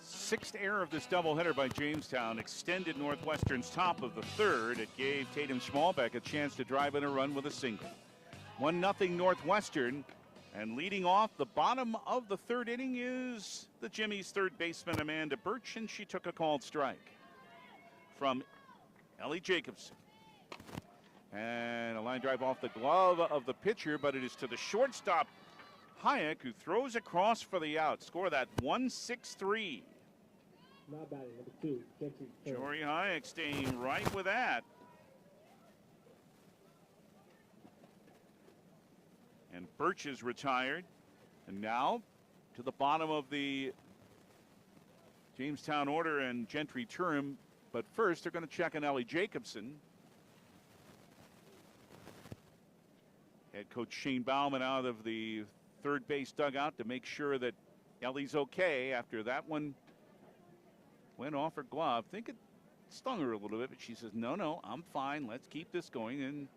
Sixth error of this doubleheader by Jamestown extended Northwestern's top of the third. It gave Tatum Schmalbeck a chance to drive in a run with a single. 1-0 Northwestern, and leading off the bottom of the third inning is the Jimmy's third baseman Amanda Birch, and she took a called strike from Ellie Jacobson. And a line drive off the glove of the pitcher, but it is to the shortstop Hayek, who throws across for the out. Score that 1-6-3. Now batting number 2, Gentry. Jory Hayek staying right with that. And Birch is retired. And now to the bottom of the Jamestown order and Gentry Turin. But first, they're going to check on Ellie Jacobson. Head coach Shane Bauman out of the third base dugout to make sure that Ellie's okay after that one went off her glove. I think it stung her a little bit, but she says, no, I'm fine. Let's keep this going. And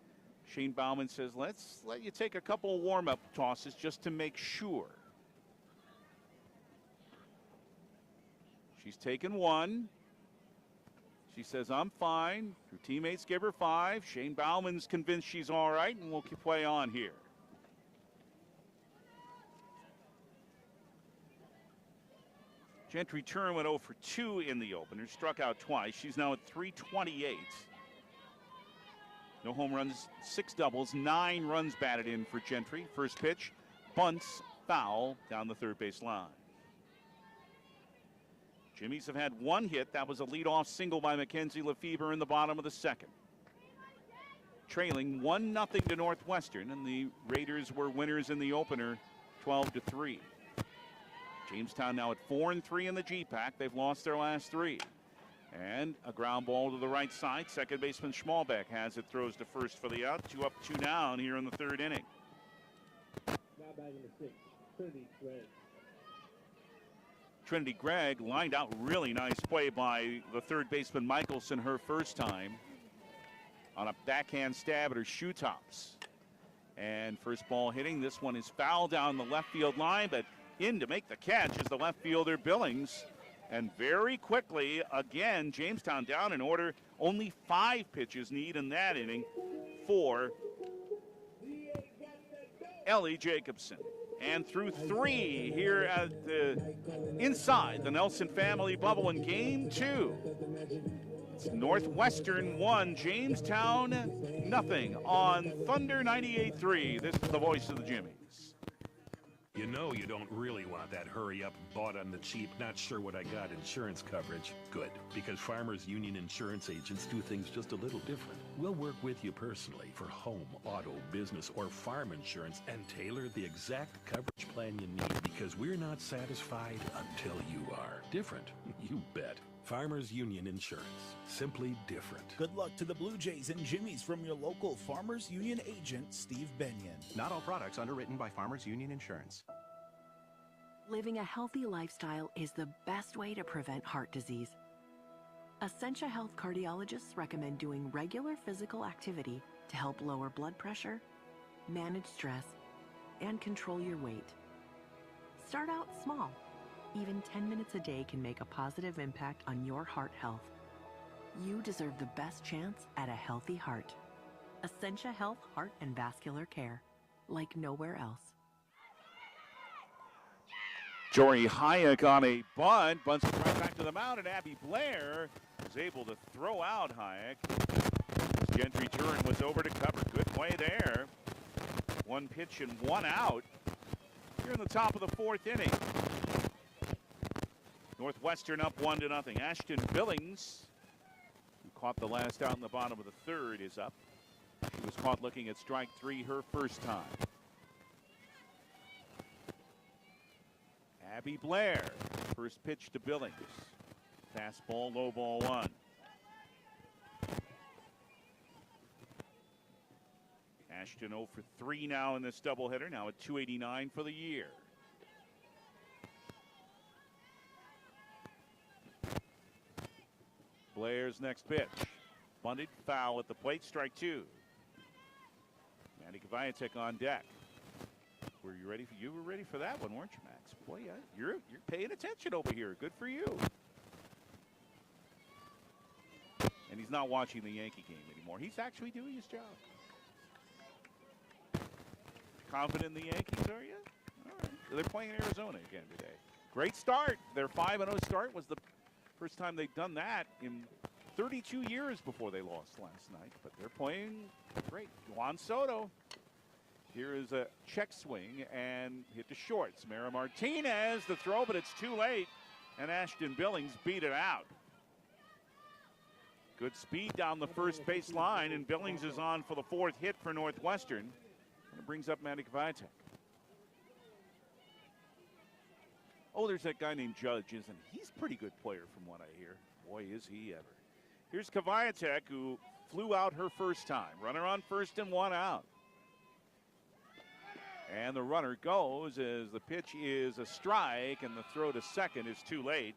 Shane Bauman says, let's let you take a couple of warm-up tosses just to make sure. She's taken one. She says, I'm fine. Her teammates give her 5. Shane Bauman's convinced she's all right, and we'll play on here. Gentry Turn went 0 for 2 in the opener, struck out twice. She's now at 328. No home runs, 6 doubles, 9 runs batted in for Gentry. First pitch, bunts, foul down the third base line. Jimmies have had 1 hit. That was a leadoff single by Mackenzie Lefebvre in the bottom of the second. Trailing 1-0 to Northwestern, and the Raiders were winners in the opener, 12-3. Jamestown now at 4-3 in the GPAC. They've lost their last 3. And a ground ball to the right side. Second baseman Schmalbeck has it, throws to first for the out. 2 up, 2 down here in the third inning. Now batting number 6, Trinity Gregg. Trinity Gregg lined out, really nice play by the third baseman Michelson her first time on a backhand stab at her shoe tops. And first ball hitting. This one is foul down the left field line, but in to make the catch is the left fielder Billings. And very quickly, again, Jamestown down in order. Only 5 pitches need in that inning for Ellie Jacobson. And through 3 here at the inside the Nelson family bubble in game 2. It's Northwestern 1, Jamestown 0 on Thunder 98.3. This is the voice of the Jimmies. You know you don't really want that hurry up, bought on the cheap, not sure what I got insurance coverage. Good, because Farmers Union insurance agents do things just a little different. We'll work with you personally for home, auto, business, or farm insurance and tailor the exact coverage plan you need, because we're not satisfied until you are. Different, you bet. Farmers Union Insurance. Simply different. Good luck to the Blue Jays and Jimmies from your local Farmers Union agent, Steve Benyon. Not all products underwritten by Farmers Union Insurance. Living a healthy lifestyle is the best way to prevent heart disease. Essentia Health cardiologists recommend doing regular physical activity to help lower blood pressure, manage stress, and control your weight. Start out small. Even 10 minutes a day can make a positive impact on your heart health. You deserve the best chance at a healthy heart. Essentia Health Heart and Vascular Care, like nowhere else. Jory Hayek on a bunt, bunts it right back to the mound, and Abby Blair was able to throw out Hayek. Gentry Turin was over to cover. Good play there. 1 pitch and 1 out. Here in the top of the 4th inning. Northwestern up 1-0. Ashton Billings, who caught the last out in the bottom of the 3rd, is up. She was caught looking at strike 3 her first time. Abby Blair, first pitch to Billings. Fastball, low ball 1. Ashton 0 for 3 now in this doubleheader, now at 289 for the year. Blair's next pitch. Bunted, foul at the plate, strike 2. Manny Kavayatek on deck. Were you ready? You were ready for that one, weren't you, Max? Boy, yeah, you're paying attention over here. Good for you. And he's not watching the Yankee game anymore. He's actually doing his job. Confident in the Yankees, are you? All right. They're playing in Arizona again today. Great start. Their 5-0 start was the first time they've done that in 32 years before they lost last night. But they're playing great. Juan Soto. Here is a check swing and hit to short. Samara Martinez the throw, but it's too late. And Ashton Billings beat it out. Good speed down the first base line, and Billings is on for the 4th hit for Northwestern. And it brings up Manny Kavayatek. Oh, there's that guy named Judge, isn't he? He's a pretty good player from what I hear. Boy, is he ever. Here's Kavayatek, who flew out her first time. Runner on first and 1 out. And the runner goes as the pitch is a strike, and the throw to second is too late,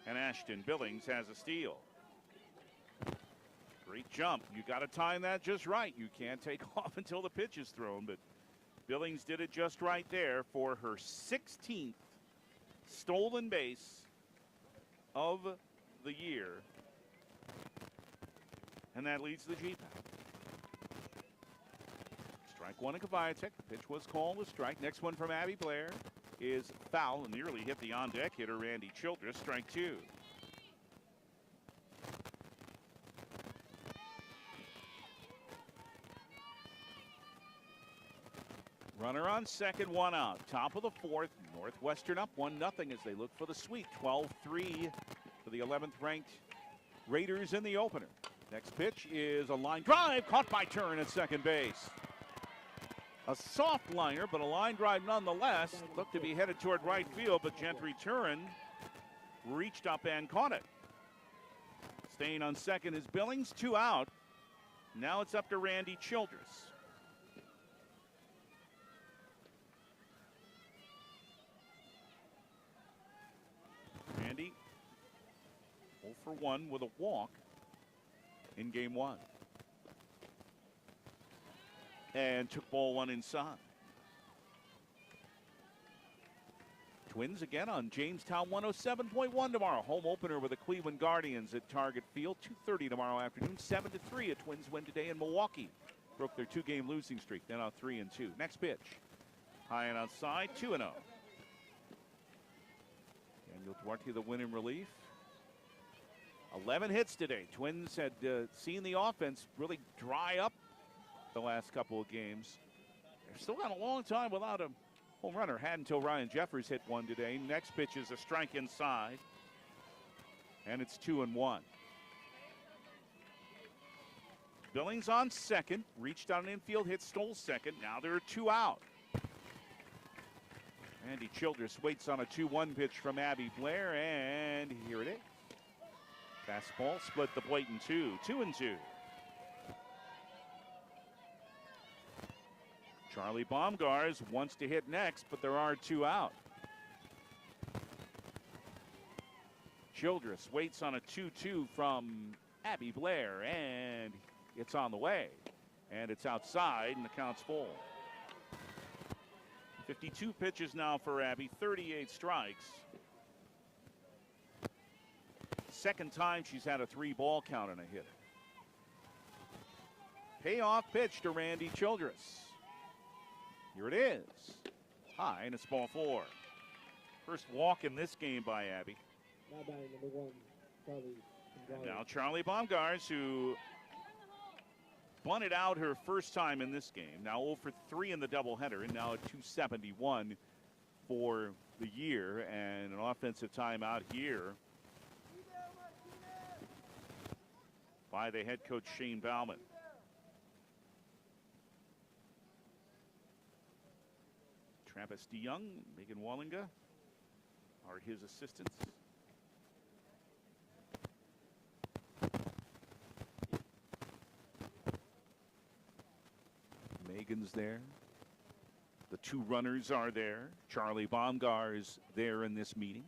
and Ashton Billings has a steal. Great jump. You got to time that just right. You can't take off until the pitch is thrown, but Billings did it just right there for her 16th stolen base of the year. And that leads the GPAC. Strike one at Kaviatek. The pitch was called a strike. Next one from Abby Blair is foul and nearly hit the on-deck hitter, Randy Childress. Strike two. Runner on second, one out. Top of the fourth. Northwestern up 1-0 as they look for the sweep. 12-3 for the 11th ranked Raiders in the opener. Next pitch is a line drive caught by Turin at second base. A soft liner, but a line drive nonetheless. Looked to be headed toward right field, but Gentry Turin reached up and caught it. Staying on second is Billings, 2 out. Now it's up to Randy Childress. Randy 0 for 1 with a walk in game one. And took ball one inside. Twins again on Jamestown 107.1 tomorrow. Home opener with the Cleveland Guardians at Target Field. 2:30 tomorrow afternoon. 7-3. A Twins win today in Milwaukee. Broke their 2-game losing streak. Then out 3-2. Next pitch. High and outside. 2-0. Daniel Duarte the win in relief. 11 hits today. Twins had seen the offense really dry up the last couple of games. They've still got a long time without a home runner. Had until Ryan Jeffers hit one today. Next pitch is a strike inside. And it's 2-1. Billings on second. Reached on an infield hit, stole second. Now there are 2 out. Randy Childress waits on a 2-1 pitch from Abby Blair, and here it is. Fastball split the plate in two. 2-2. Charlie Baumgars wants to hit next, but there are 2 out. Childress waits on a 2-2 from Abby Blair, and it's on the way. And it's outside, and the count's full. 52 pitches now for Abby, 38 strikes. Second time she's had a 3-ball count and a hit. Payoff pitch to Randy Childress. Here it is. High, and it's ball 4. First walk in this game by Abby. Now batting number 1, Charlie. And now Charlie Baumgars, who bunted out her first time in this game. Now 0 for 3 in the doubleheader, and now a 271 for the year, and an offensive timeout here by the head coach Shane Bauman. Travis DeYoung, Megan Wallinga are his assistants. Megan's there. The 2 runners are there. Charlie Baumgars there in this meeting.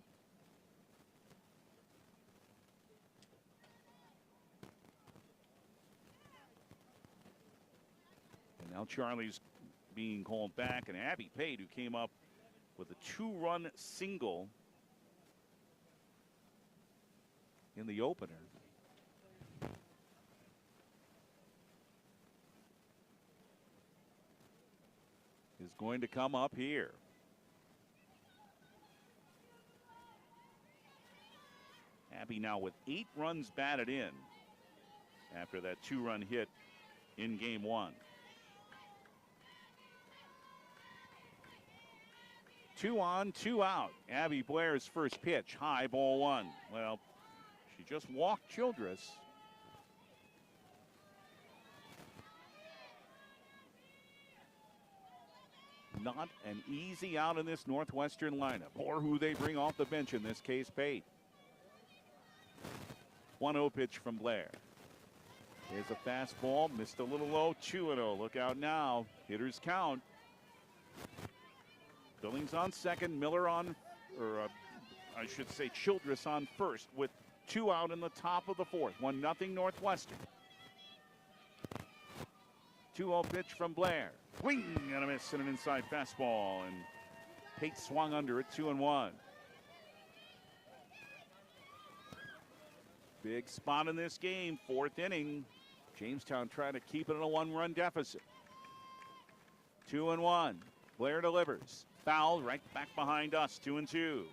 And now Charlie's being called back, and Abby Pate, who came up with a 2-run single in the opener, is going to come up here. Abby now with 8 runs batted in after that 2-run hit in game 1. 2 on, 2 out. Abby Blair's first pitch, high, ball 1. Well, she just walked Childress. Not an easy out in this Northwestern lineup, or who they bring off the bench, in this case, Pate. 1-0 pitch from Blair. Here's a fastball, missed a little low, 2-0. Look out now, hitters count. Billings on second, Miller on, or I should say Childress on first, with 2 out in the top of the 4th. 1-0 Northwestern. 2-0 pitch from Blair. Swing and a miss and an inside fastball. And Pate swung under it, 2-1. Big spot in this game, 4th inning. Jamestown trying to keep it in a 1-run deficit. 2-1. Blair delivers. Foul right back behind us, 2-2.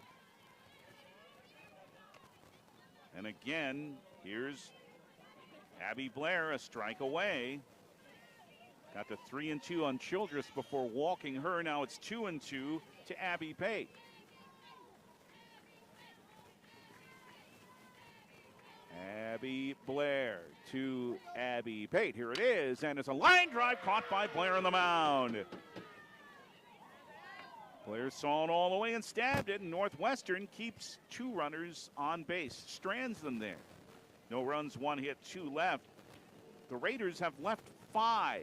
And again, here's Abby Blair, a strike away. Got the 3-2 on Childress before walking her. Now it's 2-2 to Abby Pate. Abby Blair to Abby Pate. Here it is, and it's a line drive caught by Blair on the mound. Blair saw it all the way and stabbed it, and Northwestern keeps 2 runners on base, strands them there. No runs, 1 hit, 2 left. The Raiders have left 5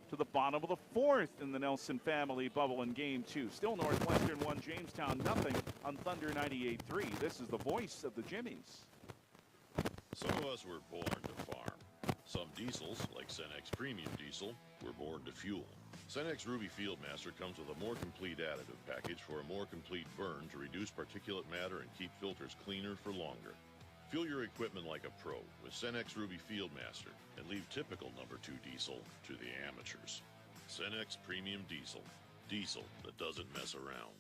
to the bottom of the 4th in the Nelson family bubble in Game 2. Still Northwestern 1, Jamestown nothing on Thunder 98.3. This is the voice of the Jimmies. Some of us were born to farm. Some diesels, like Cenex Premium Diesel, were born to fuel. Cenex Ruby Fieldmaster comes with a more complete additive package for a more complete burn to reduce particulate matter and keep filters cleaner for longer. Fuel your equipment like a pro with Cenex Ruby Fieldmaster and leave typical number 2 diesel to the amateurs. Cenex Premium Diesel. Diesel that doesn't mess around.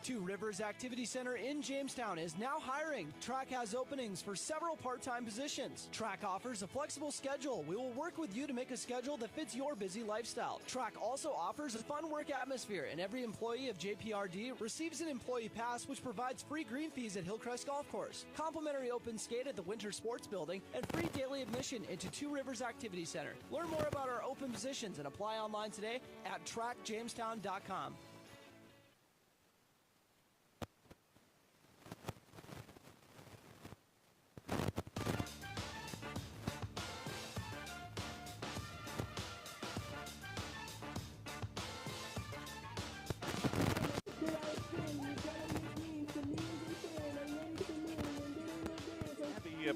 Two Rivers Activity Center in Jamestown is now hiring. Track has openings for several part-time positions. Track offers a flexible schedule. We will work with you to make a schedule that fits your busy lifestyle. Track also offers a fun work atmosphere, and every employee of JPRD receives an employee pass, which provides free green fees at Hillcrest Golf Course, complimentary open skate at the Winter Sports Building, and free daily admission into Two Rivers Activity Center. Learn more about our open positions and apply online today at trackjamestown.com.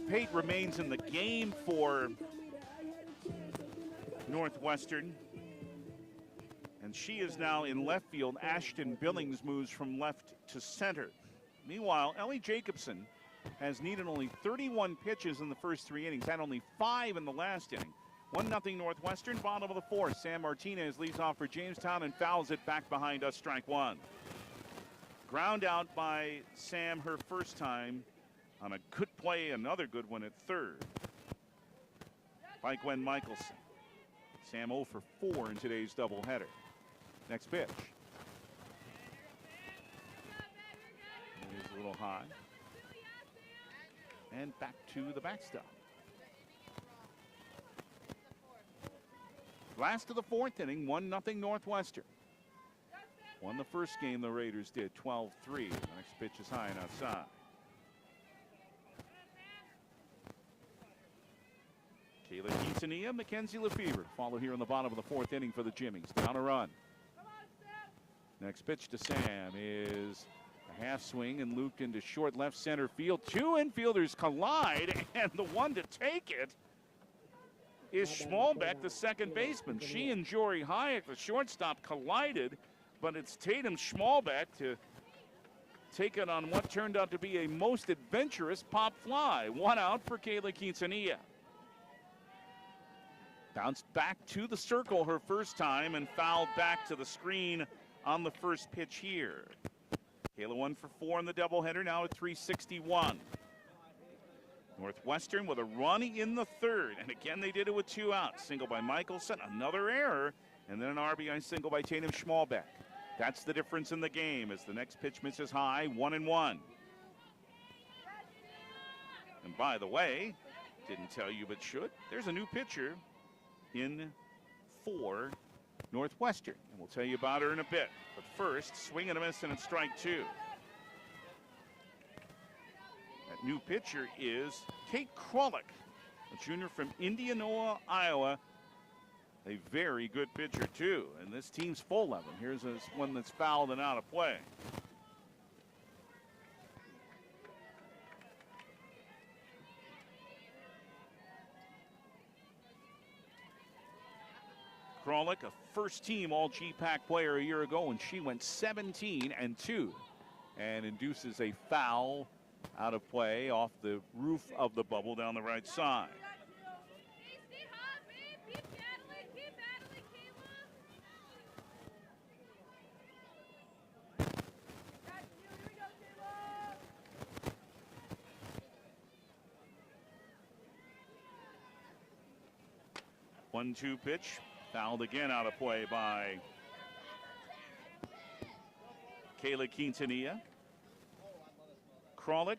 Pate remains in the game for Northwestern. And she is now in left field. Ashton Billings moves from left to center. Meanwhile, Ellie Jacobson has needed only 31 pitches in the first 3 innings, had only 5 in the last inning. 1-0 Northwestern, bottom of the 4th. Sam Martinez leads off for Jamestown and fouls it back behind us, strike 1. Ground out by Sam her first time on a good play, another good one at third by Gwen Michelson. Sam 0 for 4 in today's doubleheader. Next pitch. It's a little high. And back to the backstop. Last of the 4th inning, 1-0 Northwestern. Won the first game, the Raiders did, 12-3. The next pitch is high and outside. Kayla Quintanilla, Mackenzie Lefevre follow here in the bottom of the 4th inning for the Jimmies. Down a run. Next pitch to Sam is a half swing and looped into short left center field. 2 infielders collide, and the one to take it is Schmalbeck, the second baseman. She and Jory Hayek, the shortstop, collided, but it's Tatum Schmalbeck to take it on what turned out to be a most adventurous pop fly. 1 out for Kayla Quintanilla. Bounced back to the circle her first time and fouled back to the screen on the first pitch here. Kayla 1 for 4 in the doubleheader, now at 361. Northwestern with a run in the 3rd, and again they did it with 2 outs. Single by Michelson, another error, and then an RBI single by Tatum Schmalbeck. That's the difference in the game as the next pitch misses high, 1-1. And by the way, didn't tell you but should, there's a new pitcher in for Northwestern, and we'll tell you about her in a bit. But first, swing and a miss, and it's strike 2. That new pitcher is Kate Krolick, a junior from Indianola, Iowa. A very good pitcher, too, and this team's full of them. Here's one that's fouled and out of play. Krolick, a first-team All-GPAC player a year ago, and she went 17-2 and induces a foul out of play off the roof of the bubble down the right side. One-two pitch, fouled again out of play by Kayla Quintanilla. Krolick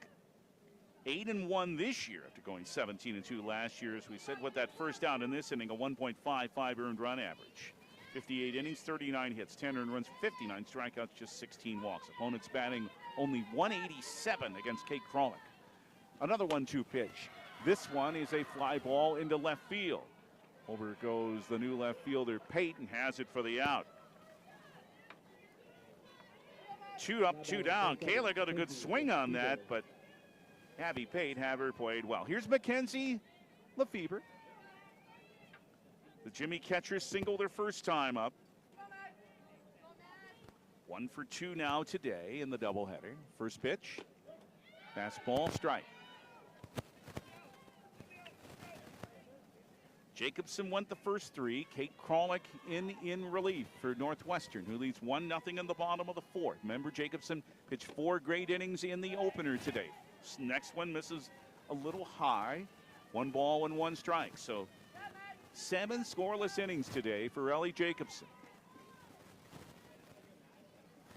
8-1 this year after going 17-2 last year, as we said, with that first down in this inning, a 1.55 earned run average. 58 innings, 39 hits, 10 earned runs, 59 strikeouts, just 16 walks. Opponents batting only 187 against Kate Krolick. Another 1-2 pitch. This one is a fly ball into left field. Over goes the new left fielder, Peyton, has it for the out. 2 up, 2 down. Kayla got a good swing on that, but Abby Pate Haver played well. Here's Mackenzie Lefebvre. The Jimmy catchers singled their first time up. 1 for 2 now today in the doubleheader. First pitch, fastball, strike. Jacobson went the first 3. Kate Krolick in relief for Northwestern, who leads 1-0 in the bottom of the 4th. Remember, Jacobson pitched 4 great innings in the opener today. Next one misses a little high. 1 ball and 1 strike. So 7 scoreless innings today for Ellie Jacobson.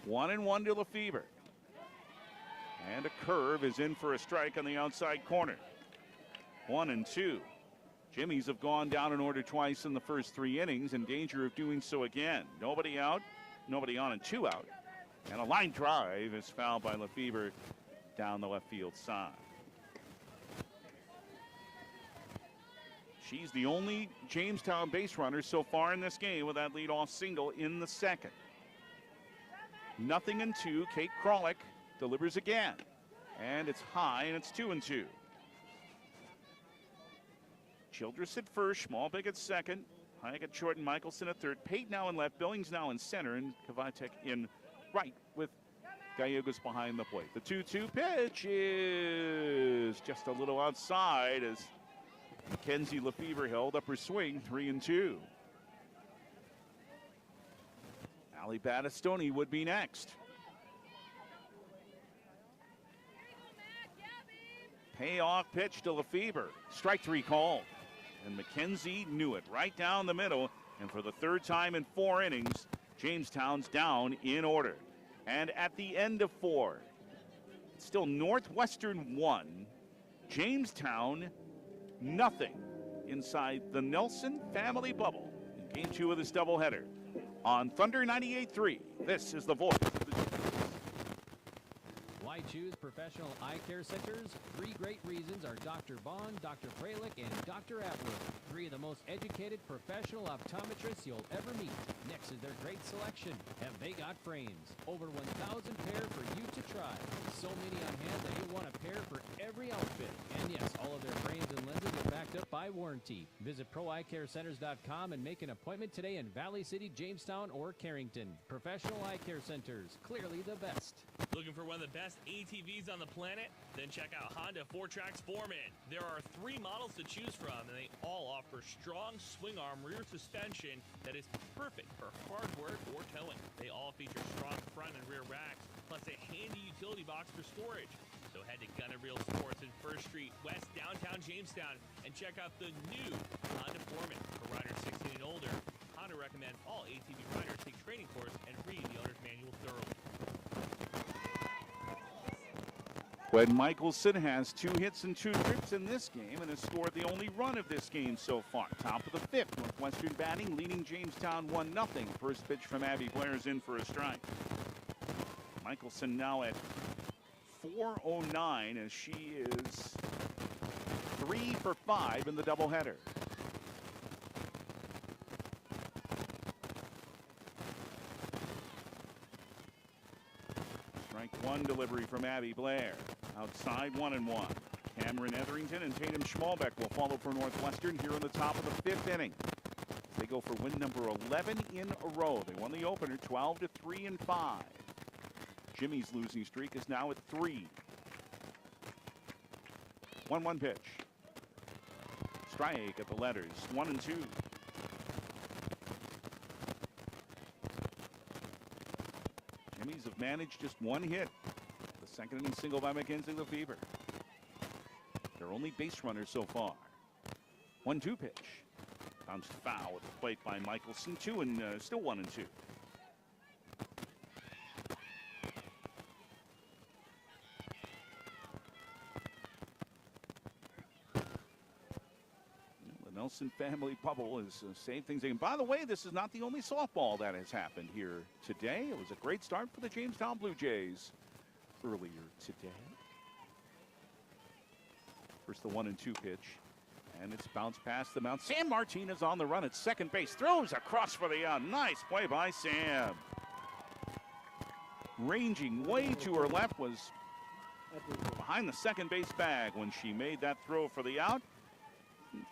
1-1 to Lefebvre. And a curve is in for a strike on the outside corner. 1-2. Jimmies have gone down in order twice in the first 3 innings, in danger of doing so again. Nobody out, nobody on, and 2 out. And a line drive is fouled by Lefebvre down the left field side. She's the only Jamestown base runner so far in this game with that leadoff single in the second. 0-2. Kate Krolick delivers again. And it's high, and it's 2-2. Childress at first, Schmalbig at second, Hayek at short, and Michelson at third. Pate now in left, Billings now in center, and Kovacic in right with Gallegos behind the plate. The 2-2 pitch is just a little outside as Mackenzie Lefebvre held up her swing, 3-2. Allie Battistoni would be next. Payoff pitch to Lefebvre. Strike 3 called. And Mackenzie knew it right down the middle. And for the 3rd time in 4 innings, Jamestown's down in order. And at the end of 4, it's still Northwestern 1, Jamestown nothing inside the Nelson family bubble in Game 2 of this doubleheader. On Thunder 98.3, this is the voice of the Jays. Why choose Professional Eye Care Centers? 3 great reasons are Dr. Bond, Dr. Freilich, and Dr. Atwood. 3 of the most educated professional optometrists you'll ever meet. Next is their great selection. Have they got frames? Over 1,000 pair for you to try. So many on hand that you want a pair for every outfit. And yes, all of their frames and lenses are backed up by warranty. Visit ProEyeCareCenters.com and make an appointment today in Valley City, Jamestown, or Carrington. Professional Eye Care Centers. Clearly the best. Looking for one of the best ATVs on the planet? Then check out Honda 4Trax Foreman. There are 3 models to choose from, and they all offer strong swing arm rear suspension that is perfect for hard work or towing. They all feature strong front and rear racks, plus a handy utility box for storage. So head to Gunner Reel Sports in 1st Street West, downtown Jamestown, and check out the new Honda Foreman. For riders 16 and older, Honda recommends all ATV riders take training course and read the owner's manual thoroughly. When Michelson has 2 hits and 2 trips in this game and has scored the only run of this game so far. Top of the 5th, Northwestern batting, leading Jamestown 1-0. First pitch from Abby Blair's in for a strike. Michelson now at 409 as she is 3 for 5 in the doubleheader. Strike 1 delivery from Abby Blair. Outside 1-1. Cameron Etherington and Tatum Schmalbeck will follow for Northwestern here in the top of the 5th inning. They go for win number 11 in a row. They won the opener 12-3 and 5. Jimmy's losing streak is now at 3. 1-1 pitch. Strike at the letters, 1-2. Jimmy's have managed just one hit. The second inning single by Mackenzie Lefebvre. Their only base runner so far. 1-2 pitch. Bounced foul at the plate by Michelson. Still 1-2. The Nelson family bubble has saved things. And by the way, this is not the only softball that has happened here today. It was a great start for the Jamestown Blue Jays earlier today. First the 1-2 pitch. And it's bounced past the mound. Sam Martinez on the run at second base. Throws across for the out. Nice play by Sam. Ranging way to her left, was behind the second base bag when she made that throw for the out.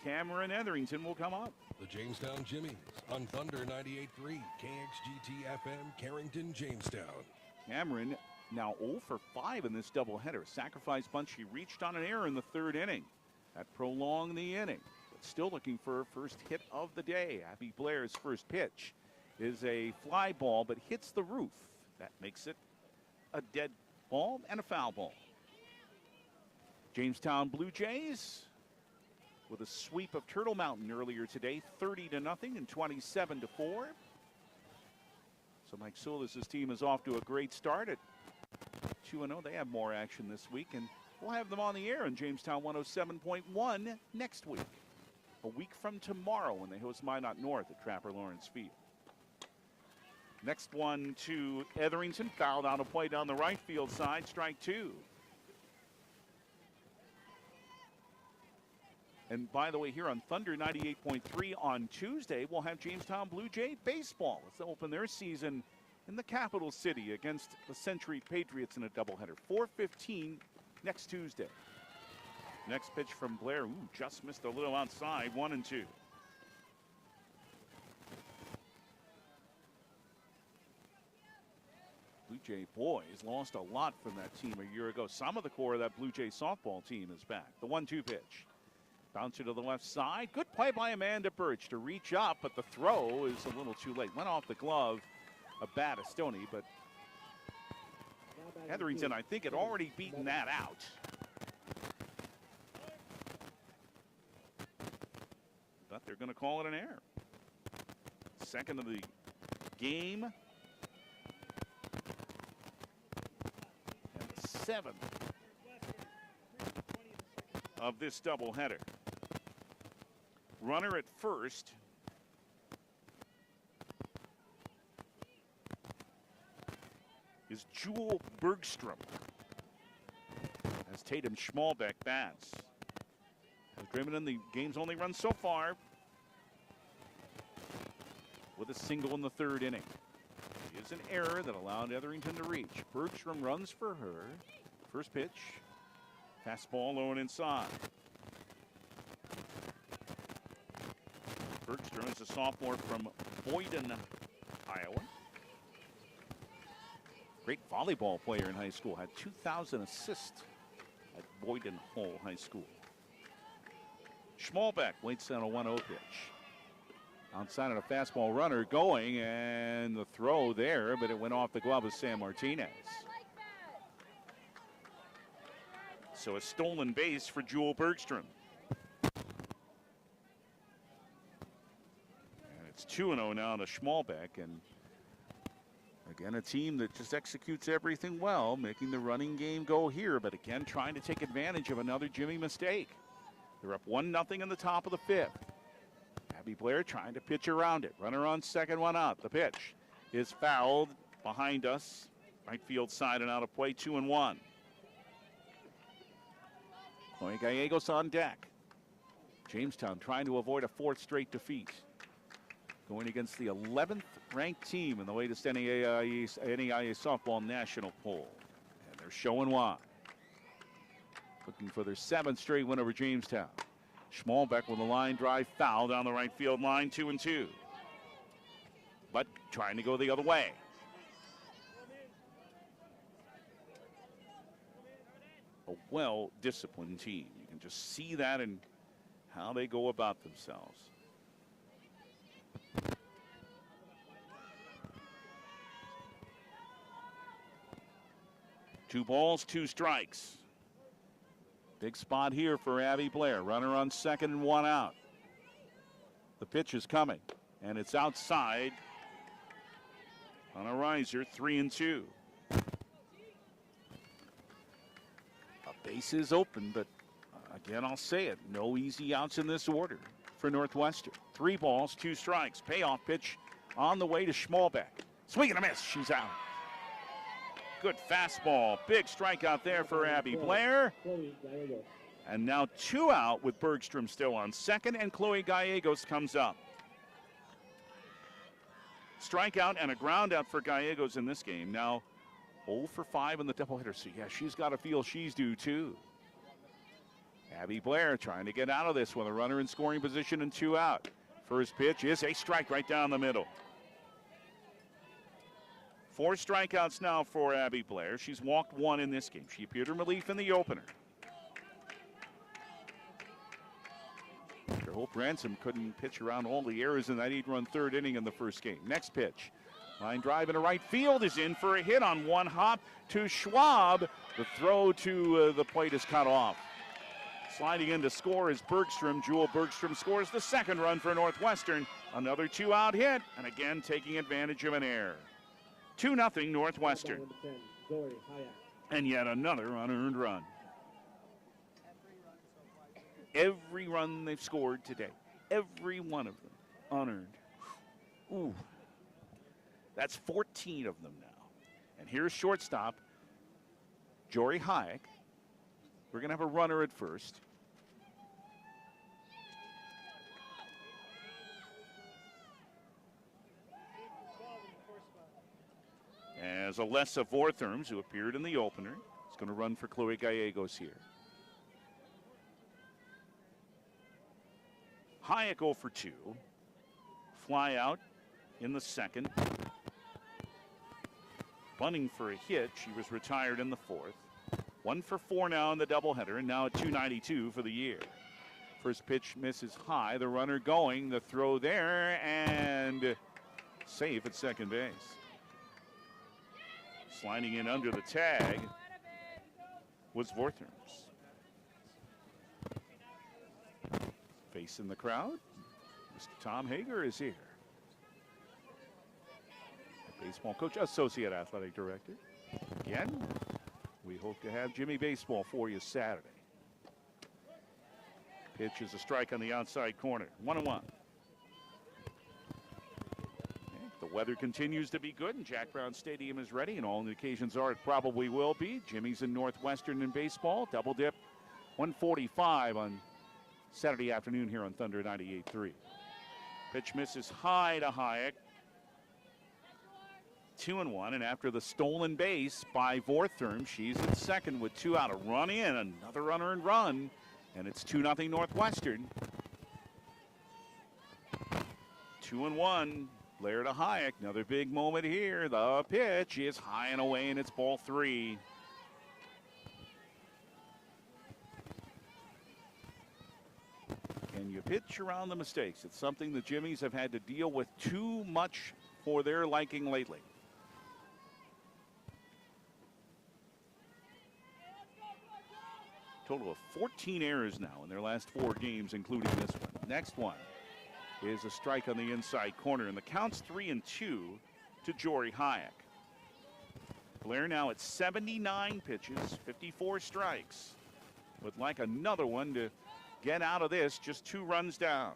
Cameron Etherington will come up. The Jamestown Jimmies on Thunder 98.3 KXGT FM, Carrington, Jamestown. Cameron now 0 for 5 in this doubleheader. Sacrifice bunt. She reached on an error in the third inning. That prolonged the inning, but still looking for her first hit of the day. Abby Blair's first pitch is a fly ball, but hits the roof. That makes it a dead ball and a foul ball. Jamestown Blue Jays with a sweep of Turtle Mountain earlier today, 30-0 and 27-4. So Mike Solis' team is off to a great start at 2-0. They have more action this week, and we'll have them on the air in Jamestown 107.1 next week. A week from tomorrow when they host Minot North at Trapper Lawrence Field. Next one to Etherington. Fouled out a play down the right field side. Strike 2. And by the way, here on Thunder 98.3 on Tuesday, we'll have Jamestown Blue Jay baseball. Let's open their season in the capital city against the Century Patriots in a doubleheader. 4:15 next Tuesday. Next pitch from Blair. Ooh, just missed a little outside. 1-2. Blue Jay boys lost a lot from that team a year ago. Some of the core of that Blue Jay softball team is back. The 1-2 pitch. Bouncer to the left side. Good play by Amanda Birch to reach up, but the throw is a little too late. Went off the glove of Battistoni, but Etherington, I think, had already beaten that out. But they're going to call it an error. Second of the game. And the 7th of this doubleheader. Runner at first. Is Jewel Bergstrom. As Tatum Schmalbeck bats. As Draymond, the game's only run so far with a single in the third inning. It is an error that allowed Etherington to reach. Bergstrom runs for her. First pitch. Fastball low and inside. Bergstrom is a sophomore from Boyden, Iowa. Great volleyball player in high school. Had 2,000 assists at Boyden Hall High School. Schmalbeck waits on a 1-0 pitch. Outside of a fastball runner going, and the throw there, but it went off the glove of Sam Martinez. So a stolen base for Jewel Bergstrom. And it's 2-0 now to Schmalbeck, and again, a team that just executes everything well, making the running game go here, but again, trying to take advantage of another Jimmy mistake. They're up 1-0 in the top of the 5th. Abby Blair trying to pitch around it. Runner on second, one out. The pitch is fouled behind us. Right field side and out of play, 2-1. Chloe Gallegos on deck. Jamestown trying to avoid a 4th straight defeat. Going against the 11th ranked team in the latest NAIA softball national poll. And they're showing why. Looking for their 7th straight win over Jamestown. Schmalbeck with a line drive foul down the right field line, 2-2. But trying to go the other way. A well-disciplined team. You can just see that in how they go about themselves. Two balls, two strikes. Big spot here for Abby Blair. Runner on second and one out. The pitch is coming, and it's outside on a riser, 3-2. A base is open, but again, I'll say it, no easy outs in this order for Northwestern. 3 balls, 2 strikes. Payoff pitch on the way to Schmalbeck. Swing and a miss, she's out. Good fastball, big strikeout there for Abby Blair. And now 2 out with Bergstrom still on second, and Chloe Gallegos comes up. Strikeout and a ground out for Gallegos in this game. Now 0 for 5 in the doubleheader. So yeah, she's got to feel she's due too. Abby Blair trying to get out of this with a runner in scoring position and 2 out. First pitch is a strike right down the middle. 4 strikeouts now for Abby Blair. She's walked 1 in this game. She appeared in relief in the opener. Hope Ransom couldn't pitch around all the errors in that 8-run third inning in the first game. Next pitch. Line drive into right field is in for a hit on one hop to Schwab. The throw to the plate is cut off. Sliding in to score is Bergstrom. Jewel Bergstrom scores the second run for Northwestern. Another 2-out hit, and again taking advantage of an error. 2-0 Northwestern. And yet another unearned run. Every run they've scored today, every one of them unearned. Ooh, that's 14 of them now. And here's shortstop, Jory Hayek. We're going to have a runner at first. As Alessa Vortherms, who appeared in the opener, is going to run for Chloe Gallegos here. Hayek 0 for 2. Fly out in the second. Bunting for a hit. She was retired in the fourth. 1 for 4 now in the doubleheader, and now at .292 for the year. First pitch misses high. The runner going. The throw there, and safe at second base. Sliding in under the tag was Vortherms. Facing the crowd, Mr. Tom Hager is here. Baseball coach, associate athletic director. Again, we hope to have Jimmy Baseball for you Saturday. Pitch is a strike on the outside corner. 1-1. The weather continues to be good, and Jack Brown Stadium is ready, and all indications are it probably will be. Jimmy's in Northwestern in baseball. Double dip, 1:45 on Saturday afternoon here on Thunder 98.3. Pitch misses high to Hayek. 2-1, and after the stolen base by Vortherm, she's in second with 2 out. A run in, another unearned run, and it's 2-0 Northwestern. 2-1, Blair to Hayek. Another big moment here. The pitch is high and away, and it's ball 3. Can you pitch around the mistakes? It's something the Jimmies have had to deal with too much for their liking lately. Total of 14 errors now in their last 4 games, including this one. Next one is a strike on the inside corner, and the count's 3-2 to Jory Hayek. Blair now at 79 pitches, 54 strikes. Would like another one to get out of this, just 2 runs down.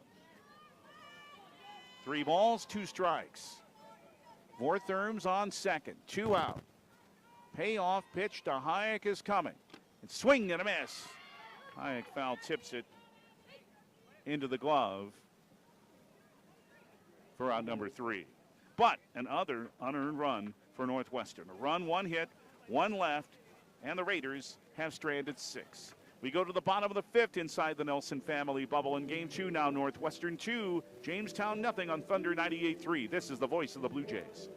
3 balls, 2 strikes. Vortherms on second, 2 out. Payoff pitch to Hayek is coming. And swing and a miss. Hayek foul tips it into the glove for out number 3. But another unearned run for Northwestern. A run, 1 hit, 1 left, and the Raiders have stranded 6. We go to the bottom of the fifth inside the Nelson family bubble in game two. Now Northwestern 2, Jamestown nothing on Thunder 98.3. This is the voice of the Blue Jays.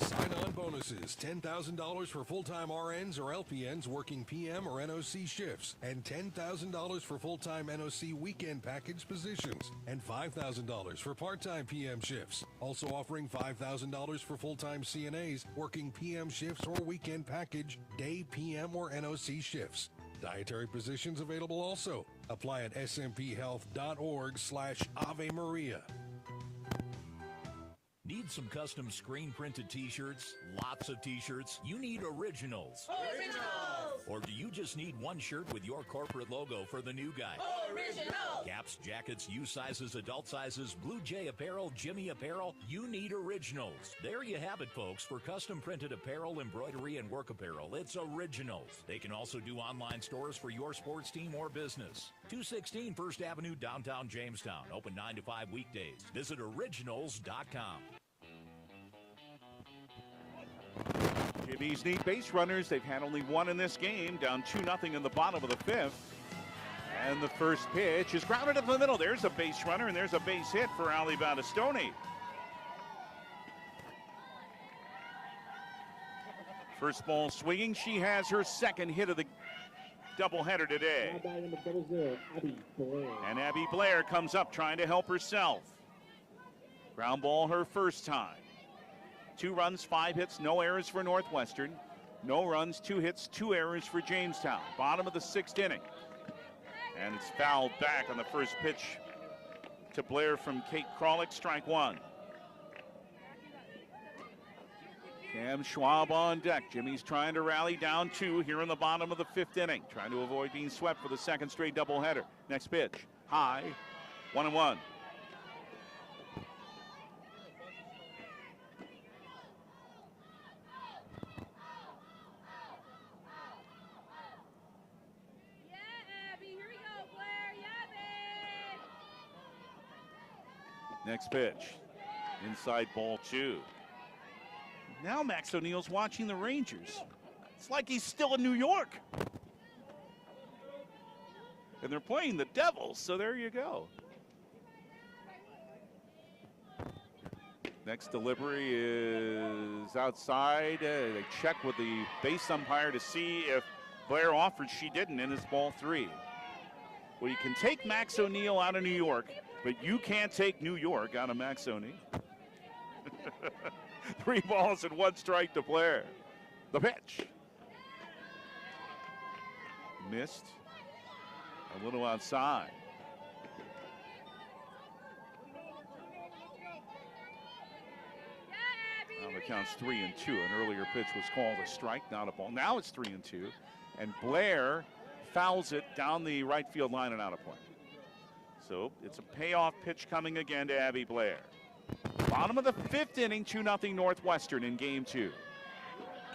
Sign-on bonuses, $10,000 for full-time RNs or LPNs working PM or NOC shifts, and $10,000 for full-time NOC weekend package positions, and $5,000 for part-time PM shifts. Also offering $5,000 for full-time CNAs working PM shifts or weekend package, day, PM, or NOC shifts. Dietary positions available also. Apply at smphhealth.org/Ave Maria. Need some custom screen printed t-shirts? Lots of t-shirts? You need originals. Originals! Or do you just need one shirt with your corporate logo for the new guy? Original! Caps, jackets, U sizes, adult sizes, Blue Jay apparel, Jimmy apparel. You need originals. There you have it, folks. For custom printed apparel, embroidery, and work apparel, it's originals. They can also do online stores for your sports team or business. 216 First Avenue, downtown Jamestown. Open 9 to 5 weekdays. Visit originals.com. JB's need base runners. They've had only one in this game, down 2-0 in the bottom of the fifth. And the first pitch is grounded up the middle. There's a base runner, and there's a base hit for Ali Battistoni. First ball swinging. She has her second hit of the doubleheader today. And Abby Blair comes up trying to help herself. Ground ball her first time. 2 runs, 5 hits, no errors for Northwestern. No runs, 2 hits, 2 errors for Jamestown. Bottom of the 6th inning. And it's fouled back on the first pitch to Blair from Kate Kralik, strike one. Cam Schwab on deck. Jimmy's trying to rally down 2 here in the bottom of the 5th inning. Trying to avoid being swept for the second straight doubleheader. Next pitch, high, 1-1. Next pitch, inside ball 2. Now Max O'Neill's watching the Rangers. It's like he's still in New York. And they're playing the Devils, so there you go. Next delivery is outside. They check with the base umpire to see if Blair offered. She didn't, and it's ball 3. Well, you can take Max O'Neill out of New York, but you can't take New York out of Max O'Neill. 3 balls and 1 strike to Blair. The pitch. Missed. A little outside. Now the count's 3-2. An earlier pitch was called a strike, not a ball. Now it's 3-2. And Blair fouls it down the right field line and out of play. So it's a payoff pitch coming again to Abby Blair. Bottom of the 5th inning, 2-0 Northwestern in game 2.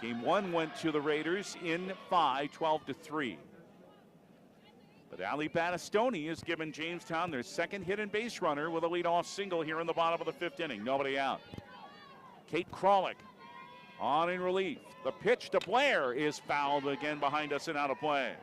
Game 1 went to the Raiders in 5, 12-3. But Ali Battistoni has given Jamestown their second hit and base runner with a leadoff single here in the bottom of the 5th inning. Nobody out. Kate Kralik on in relief. The pitch to Blair is fouled again behind us and out of play.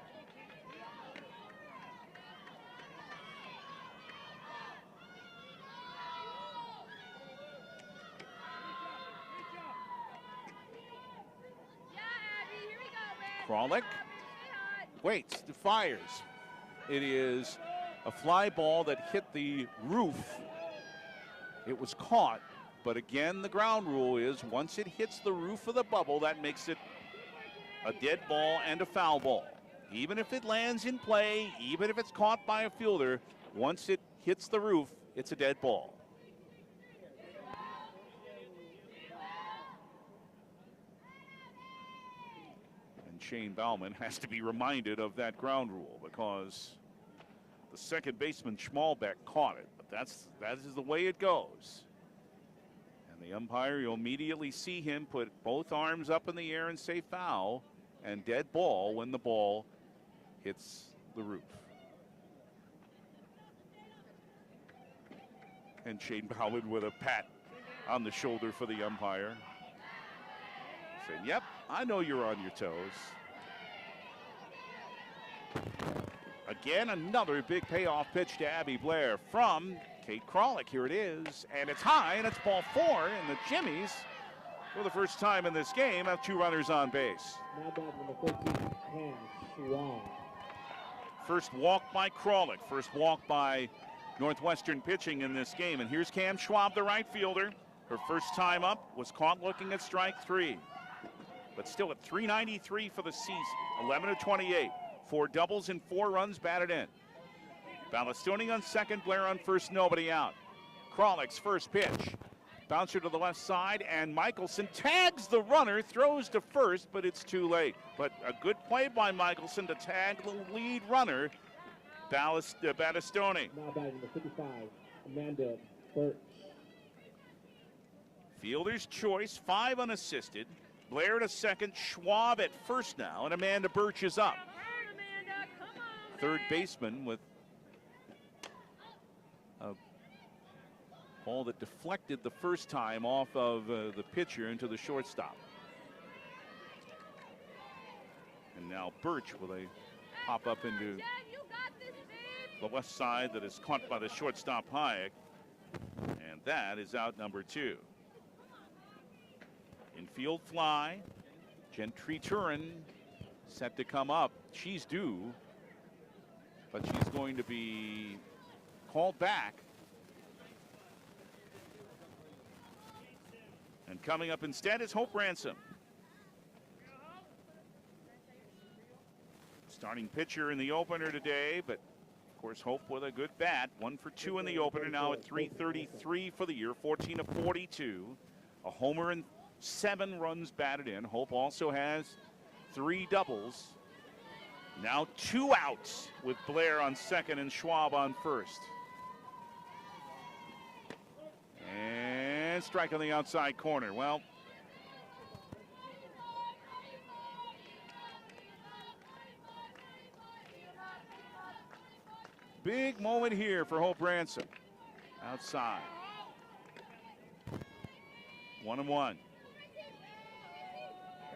Kralik waits, fires. It is a fly ball that hit the roof. It was caught, but again, the ground rule is once it hits the roof of the bubble, that makes it a dead ball and a foul ball. Even if it lands in play, even if it's caught by a fielder, once it hits the roof, it's a dead ball. Shane Bauman has to be reminded of that ground rule because the second baseman Schmalbeck caught it, but that is the way it goes. And the umpire, you'll immediately see him put both arms up in the air and say foul and dead ball when the ball hits the roof. And Shane Bauman with a pat on the shoulder for the umpire, saying, yep, I know you're on your toes. again. Another big payoff pitch to Abby Blair from Kate Krolick. Here it is, and it's high, and it's ball 4, and the Jimmies, for the first time in this game, have 2 runners on base. Now batting number 13, Pam Schwab. First walk by Krolick, first walk by Northwestern pitching in this game. And here's Cam Schwab, the right fielder. Her first time up, was caught looking at strike 3. But still at .393 for the season, 11-28. 4 doubles and 4 runs batted in. Ballastoni on second, Blair on first, nobody out. Krolick's first pitch. Bouncer to the left side, and Michelson tags the runner, throws to first, but it's too late. But a good play by Michelson to tag the lead runner, Ballastoni. Now batting number 55, Amanda Birch. Fielder's choice, 5 unassisted. Blair to second, Schwab at first now, and Amanda Birch is up. Third baseman with a ball that deflected the first time off of the pitcher into the shortstop. And now Birch with a pop up into the left side that is caught by the shortstop Hayek. And that is out number 2. Infield fly. Gentry Turin set to come up. She's due, but she's going to be called back. And coming up instead is Hope Ransom. Starting pitcher in the opener today, but of course Hope with a good bat. 1 for 2 in the opener, now at .333 for the year, 14 of 42. A homer and 7 runs batted in. Hope also has 3 doubles. Now 2 outs with Blair on second and Schwab on first. And strike on the outside corner. Well, big moment here for Hope Ransom. Outside. 1-1.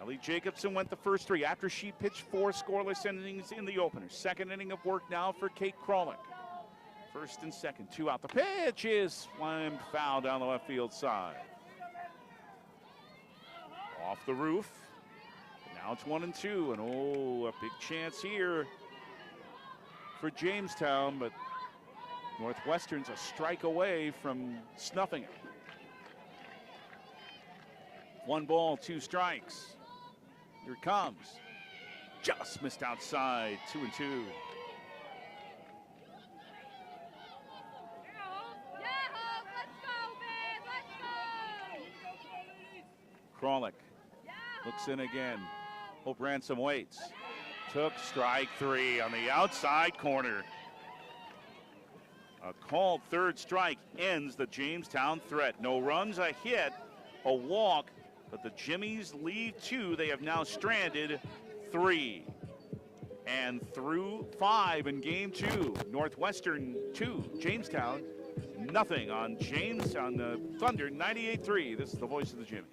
Ellie Jacobson went the first 3 after she pitched 4 scoreless innings in the opener. Second inning of work now for Kate Krolick. First and second, 2 out. The pitch is slammed foul down the left field side. Off the roof. Now it's 1-2, and oh, a big chance here for Jamestown, but Northwestern's a strike away from snuffing it. 1 ball, 2 strikes. Here it comes. Just missed outside, 2-2. Krolick looks in again. Hope Ransom waits. Took strike 3 on the outside corner. A called third strike ends the Jamestown threat. No runs, a hit, a walk, but the Jimmies leave 2. They have now stranded 3. And through 5 in game 2. Northwestern 2, Jamestown nothing on the Thunder 98-3. This is the voice of the Jimmies.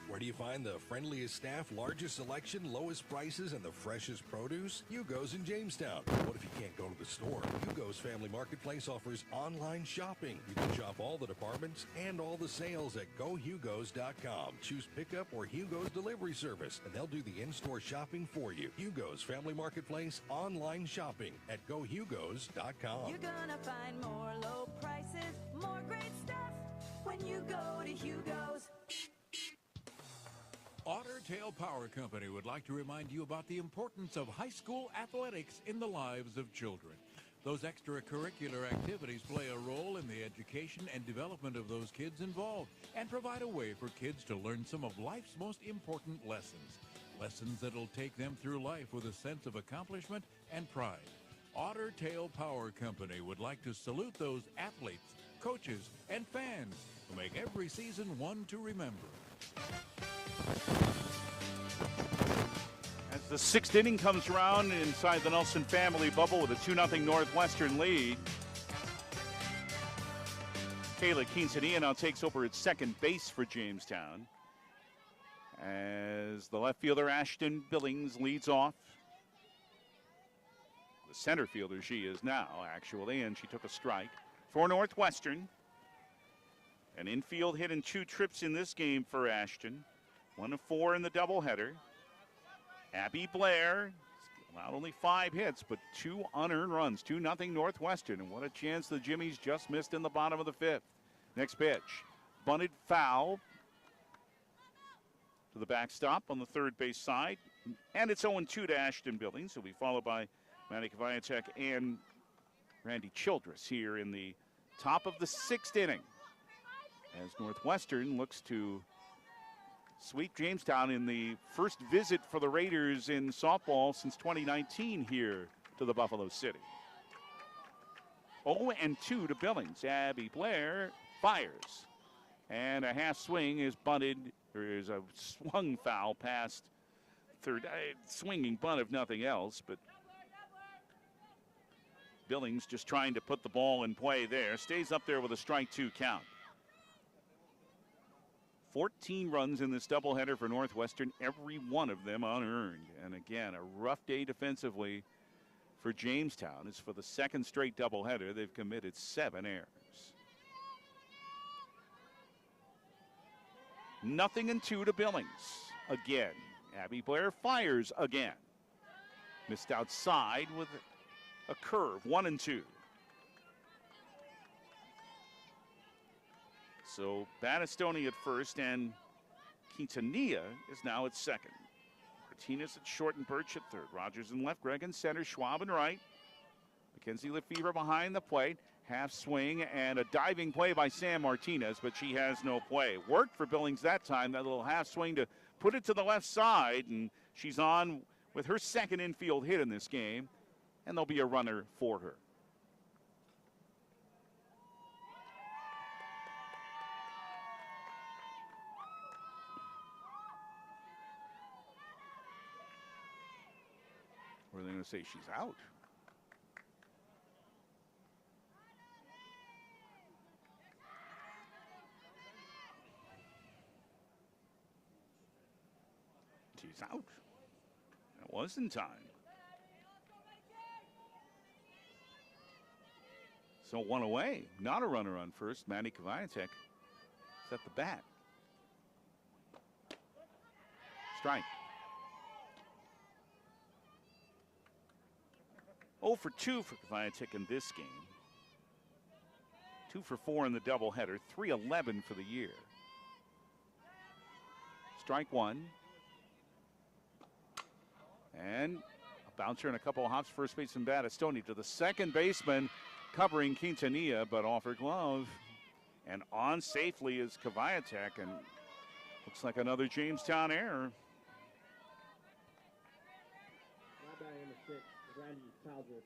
Where do you find the friendliest staff, largest selection, lowest prices, and the freshest produce? Hugo's in Jamestown. What if you can't go to the store? Hugo's Family Marketplace offers online shopping. You can shop all the departments and all the sales at GoHugos.com. Choose pickup or Hugo's delivery service, and they'll do the in-store shopping for you. Hugo's Family Marketplace online shopping at GoHugos.com. You're gonna find more low prices, more great stuff when you go to Hugo's. Otter Tail Power Company would like to remind you about the importance of high school athletics in the lives of children. Those extracurricular activities play a role in the education and development of those kids involved and provide a way for kids to learn some of life's most important lessons. Lessons that'll take them through life with a sense of accomplishment and pride. Otter Tail Power Company would like to salute those athletes, coaches, and fans who make every season one to remember. As the 6th inning comes around inside the Nelson family bubble with a 2-0 Northwestern lead, Kayla Quintanilla now takes over at second base for Jamestown. as the left fielder Ashton Billings leads off. The center fielder she is now, actually, and she took a strike for Northwestern. An infield hit and 2 trips in this game for Ashton. 1 of 4 in the doubleheader. Abby Blair allowed only 5 hits, but 2 unearned runs. 2-0 Northwestern, and what a chance the Jimmies just missed in the bottom of the 5th. Next pitch, bunted foul to the backstop on the third base side, and it's 0-2 to Ashton Billings. He'll be followed by Manny Kavayatek and Randy Childress here in the top of the 6th inning, as Northwestern looks to sweep Jamestown in the first visit for the Raiders in softball since 2019 here to the Buffalo City. 0-2 to Billings. Abby Blair fires, and a half swing is bunted. There is a swung foul past third, swinging bunt if nothing else, but Billings just trying to put the ball in play there. Stays up there with a strike 2 count. 14 runs in this doubleheader for Northwestern, every one of them unearned. And again, a rough day defensively for Jamestown. It's for the second straight doubleheader. They've committed 7 errors. 0-2 to Billings. Again, Abby Blair fires again. Missed outside with a curve, 1-2. So Battistoni at first, and Quintanilla is now at second. Martinez at short and Birch at third. Rogers in left, Gregg in center, Schwab in right. Mackenzie Lefevre behind the plate. Half swing and a diving play by Sam Martinez, but she has no play. Worked for Billings that time, that little half swing to put it to the left side, and she's on with her second infield hit in this game, and there'll be a runner for her. Or are they going to say she's out? She's out. That was in time. So 1 away. Not a runner on first. Manny Kavayatek is at the bat. Strike. 0 for 2 for Kavayatek in this game. 2 for 4 in the doubleheader. 3-11 for the year. Strike 1. And a bouncer and a couple of hops. First baseman Battistoni to the second baseman, covering Quintanilla, but off her glove. And on safely is Kavayatek, and looks like another Jamestown error. Number 6, Randy Childress.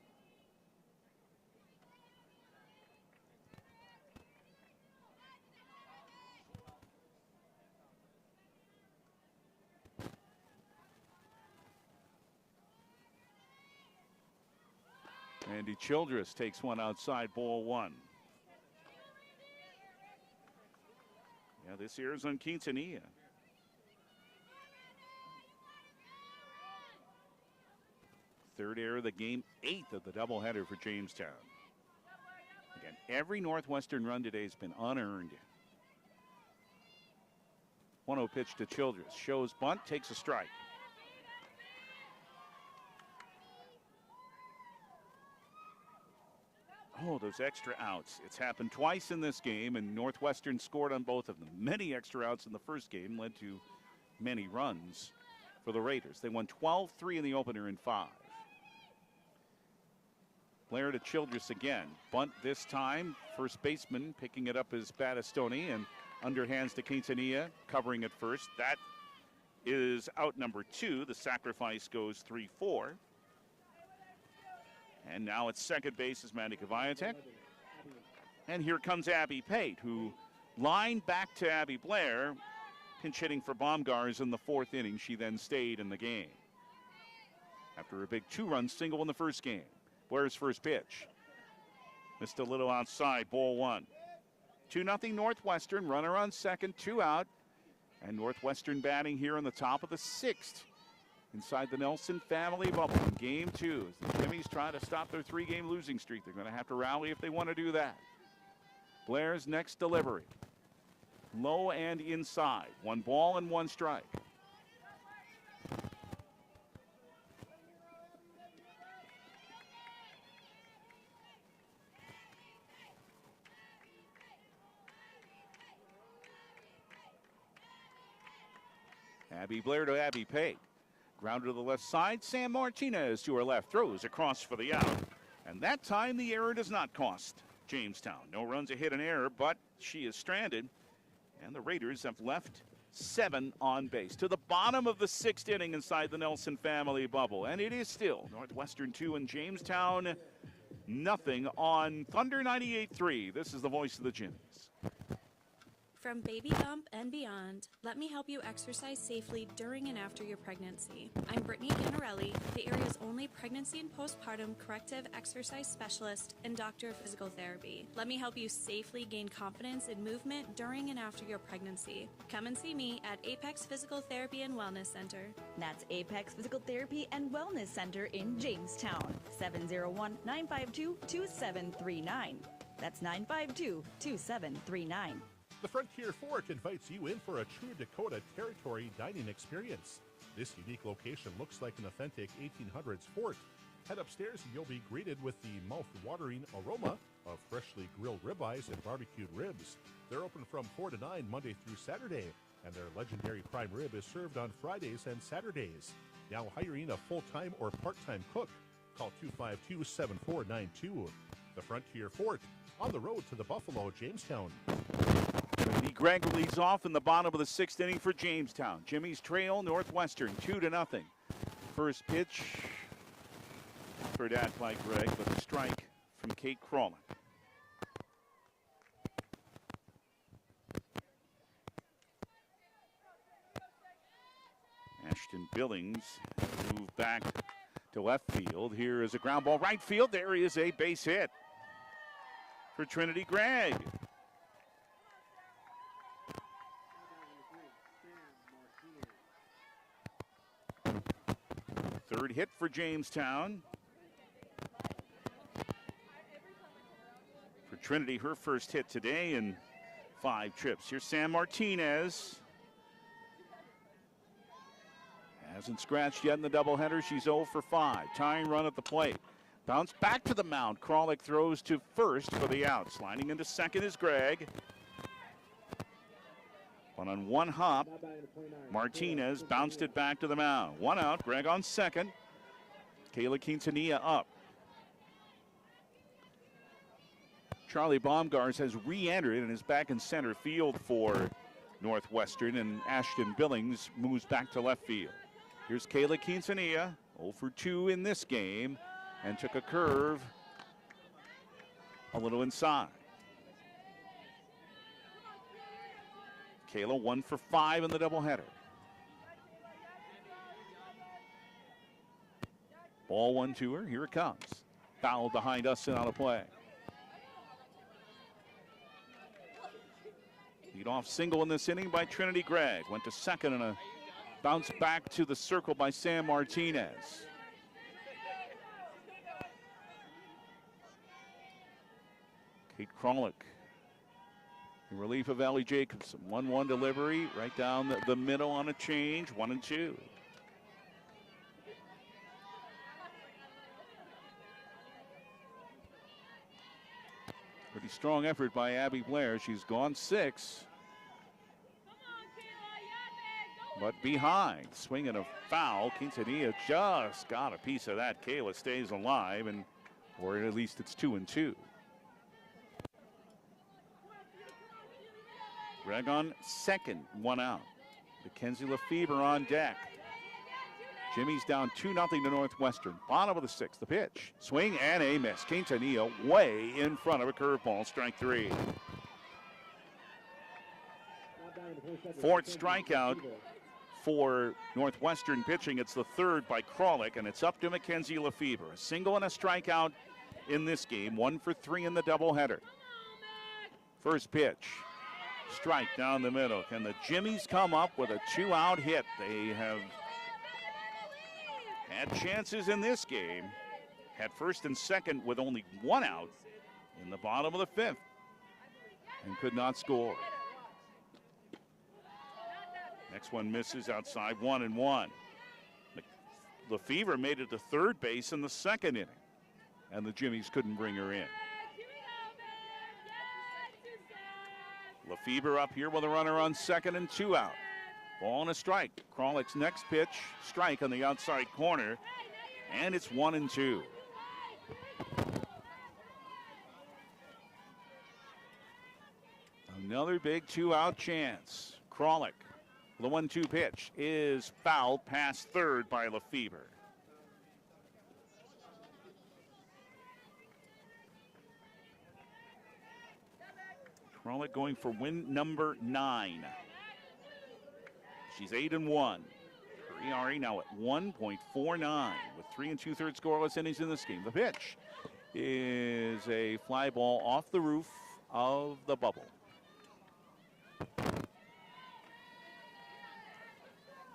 Randy Childress takes one outside, ball 1. Yeah, this here is on Quintanilla. Third error of the game, 8th of the doubleheader for Jamestown. Again, every Northwestern run today has been unearned. 1-0 pitch to Childress. Shows bunt, takes a strike. Oh, those extra outs. It's happened twice in this game, and Northwestern scored on both of them. Many extra outs in the first game led to many runs for the Raiders. They won 12-3 in the opener in 5. Blair to Childress again. Bunt this time. First baseman picking it up is Battistoni, and underhands to Quintanilla, covering at first. That is out number 2. The sacrifice goes 3-4. And now at second base is Mandy Kavayatek. And here comes Abby Pate, who lined back to Abby Blair, pinch hitting for Baumgars in the 4th inning. She then stayed in the game after a big 2-run single in the first game. Blair's first pitch. Missed a little outside, ball 1. 2-0 Northwestern, runner on second, 2 out. And Northwestern batting here in the top of the 6th inside the Nelson family bubble in game 2. As the Jimmies try to stop their 3-game losing streak. They're going to have to rally if they want to do that. Blair's next delivery. Low and inside. 1 ball and 1 strike. Abby Blair to Abby Pate. Grounded to the left side. Sam Martinez to her left. Throws across for the out. And that time the error does not cost Jamestown. No runs, a hit, an error, but she is stranded. And the Raiders have left 7 on base. To the bottom of the 6th inning inside the Nelson family bubble. And it is still Northwestern 2 and Jamestown nothing on Thunder 98.3. This is the voice of the Jimmies. From baby bump and beyond, let me help you exercise safely during and after your pregnancy. I'm Brittany Ganarelli, the area's only pregnancy and postpartum corrective exercise specialist and doctor of physical therapy. Let me help you safely gain confidence in movement during and after your pregnancy. Come and see me at Apex Physical Therapy and Wellness Center. That's Apex Physical Therapy and Wellness Center in Jamestown. 701-952-2739. That's 952-2739. The Frontier Fort invites you in for a true Dakota Territory dining experience. This unique location looks like an authentic 1800s fort. Head upstairs and you'll be greeted with the mouth-watering aroma of freshly grilled ribeyes and barbecued ribs. They're open from 4 to 9 Monday through Saturday, and their legendary prime rib is served on Fridays and Saturdays. Now hiring a full-time or part-time cook. Call 252-7492. The Frontier Fort, on the road to the Buffalo, Jamestown. Gregg leads off in the bottom of the 6th inning for Jamestown. Jimmy's trail Northwestern 2-0. First pitch for that by Gregg, but a strike from Kate Krolick. Ashton Billings moved back to left field. Here is a ground ball right field. There is a base hit for Trinity Gregg. Third hit for Jamestown. For Trinity, her first hit today in 5 trips. Here's Sam Martinez. Hasn't scratched yet in the doubleheader. She's 0 for 5. Tying run at the plate. Bounce back to the mound. Krolick throws to first for the out. Sliding into second is Gregg. On 1 hop, Martinez bounced it back to the mound. 1 out, Gregg on second. Kayla Quintanilla up. Charlie Baumgars has re-entered and is back in center field for Northwestern, and Ashton Billings moves back to left field. Here's Kayla Quintanilla, 0 for 2 in this game, and took a curve a little inside. Kayla 1 for 5 in the doubleheader. Ball 1 to her. Here it comes. Foul behind us and out of play. Lead-off single in this inning by Trinity Gregg. Went to second and a bounce back to the circle by Sam Martinez. Kate Krolick in relief of Allie Jacobson. 1-1 delivery right down the middle on a change. 1-2. Pretty strong effort by Abby Blair. She's gone 6. But behind, swinging a foul. Quintanilla just got a piece of that. Kayla stays alive, and or at least it's 2-2. Gregg on second, 1 out. Mackenzie Lefebvre on deck. Jimmy's down 2-0 to Northwestern. Bottom of the 6th, the pitch. Swing and a miss. Quintanilla way in front of a curveball. Strike 3. 4th strikeout for Northwestern pitching. It's the 3rd by Krolick, and it's up to Mackenzie Lefebvre. A single and a strikeout in this game. 1 for 3 in the doubleheader. First pitch. Strike down the middle. Can the Jimmies come up with a 2-out hit? They have had chances in this game. Had first and second with only 1 out in the bottom of the 5th and could not score. Next one misses outside, 1-1. Lefevre made it to third base in the 2nd inning, and the Jimmies couldn't bring her in. Lefevre up here with a runner on 2nd and 2 out. Ball and a strike. Krolick's next pitch, strike on the outside corner, and it's 1-2. Another big 2-out chance. Krolick, the 1-2 pitch is fouled past third by Lefevre. Krolick going for win number 9. She's 8-1. Her ERA now at 1.49 with 3 2/3 scoreless innings in this game. The pitch is a fly ball off the roof of the bubble.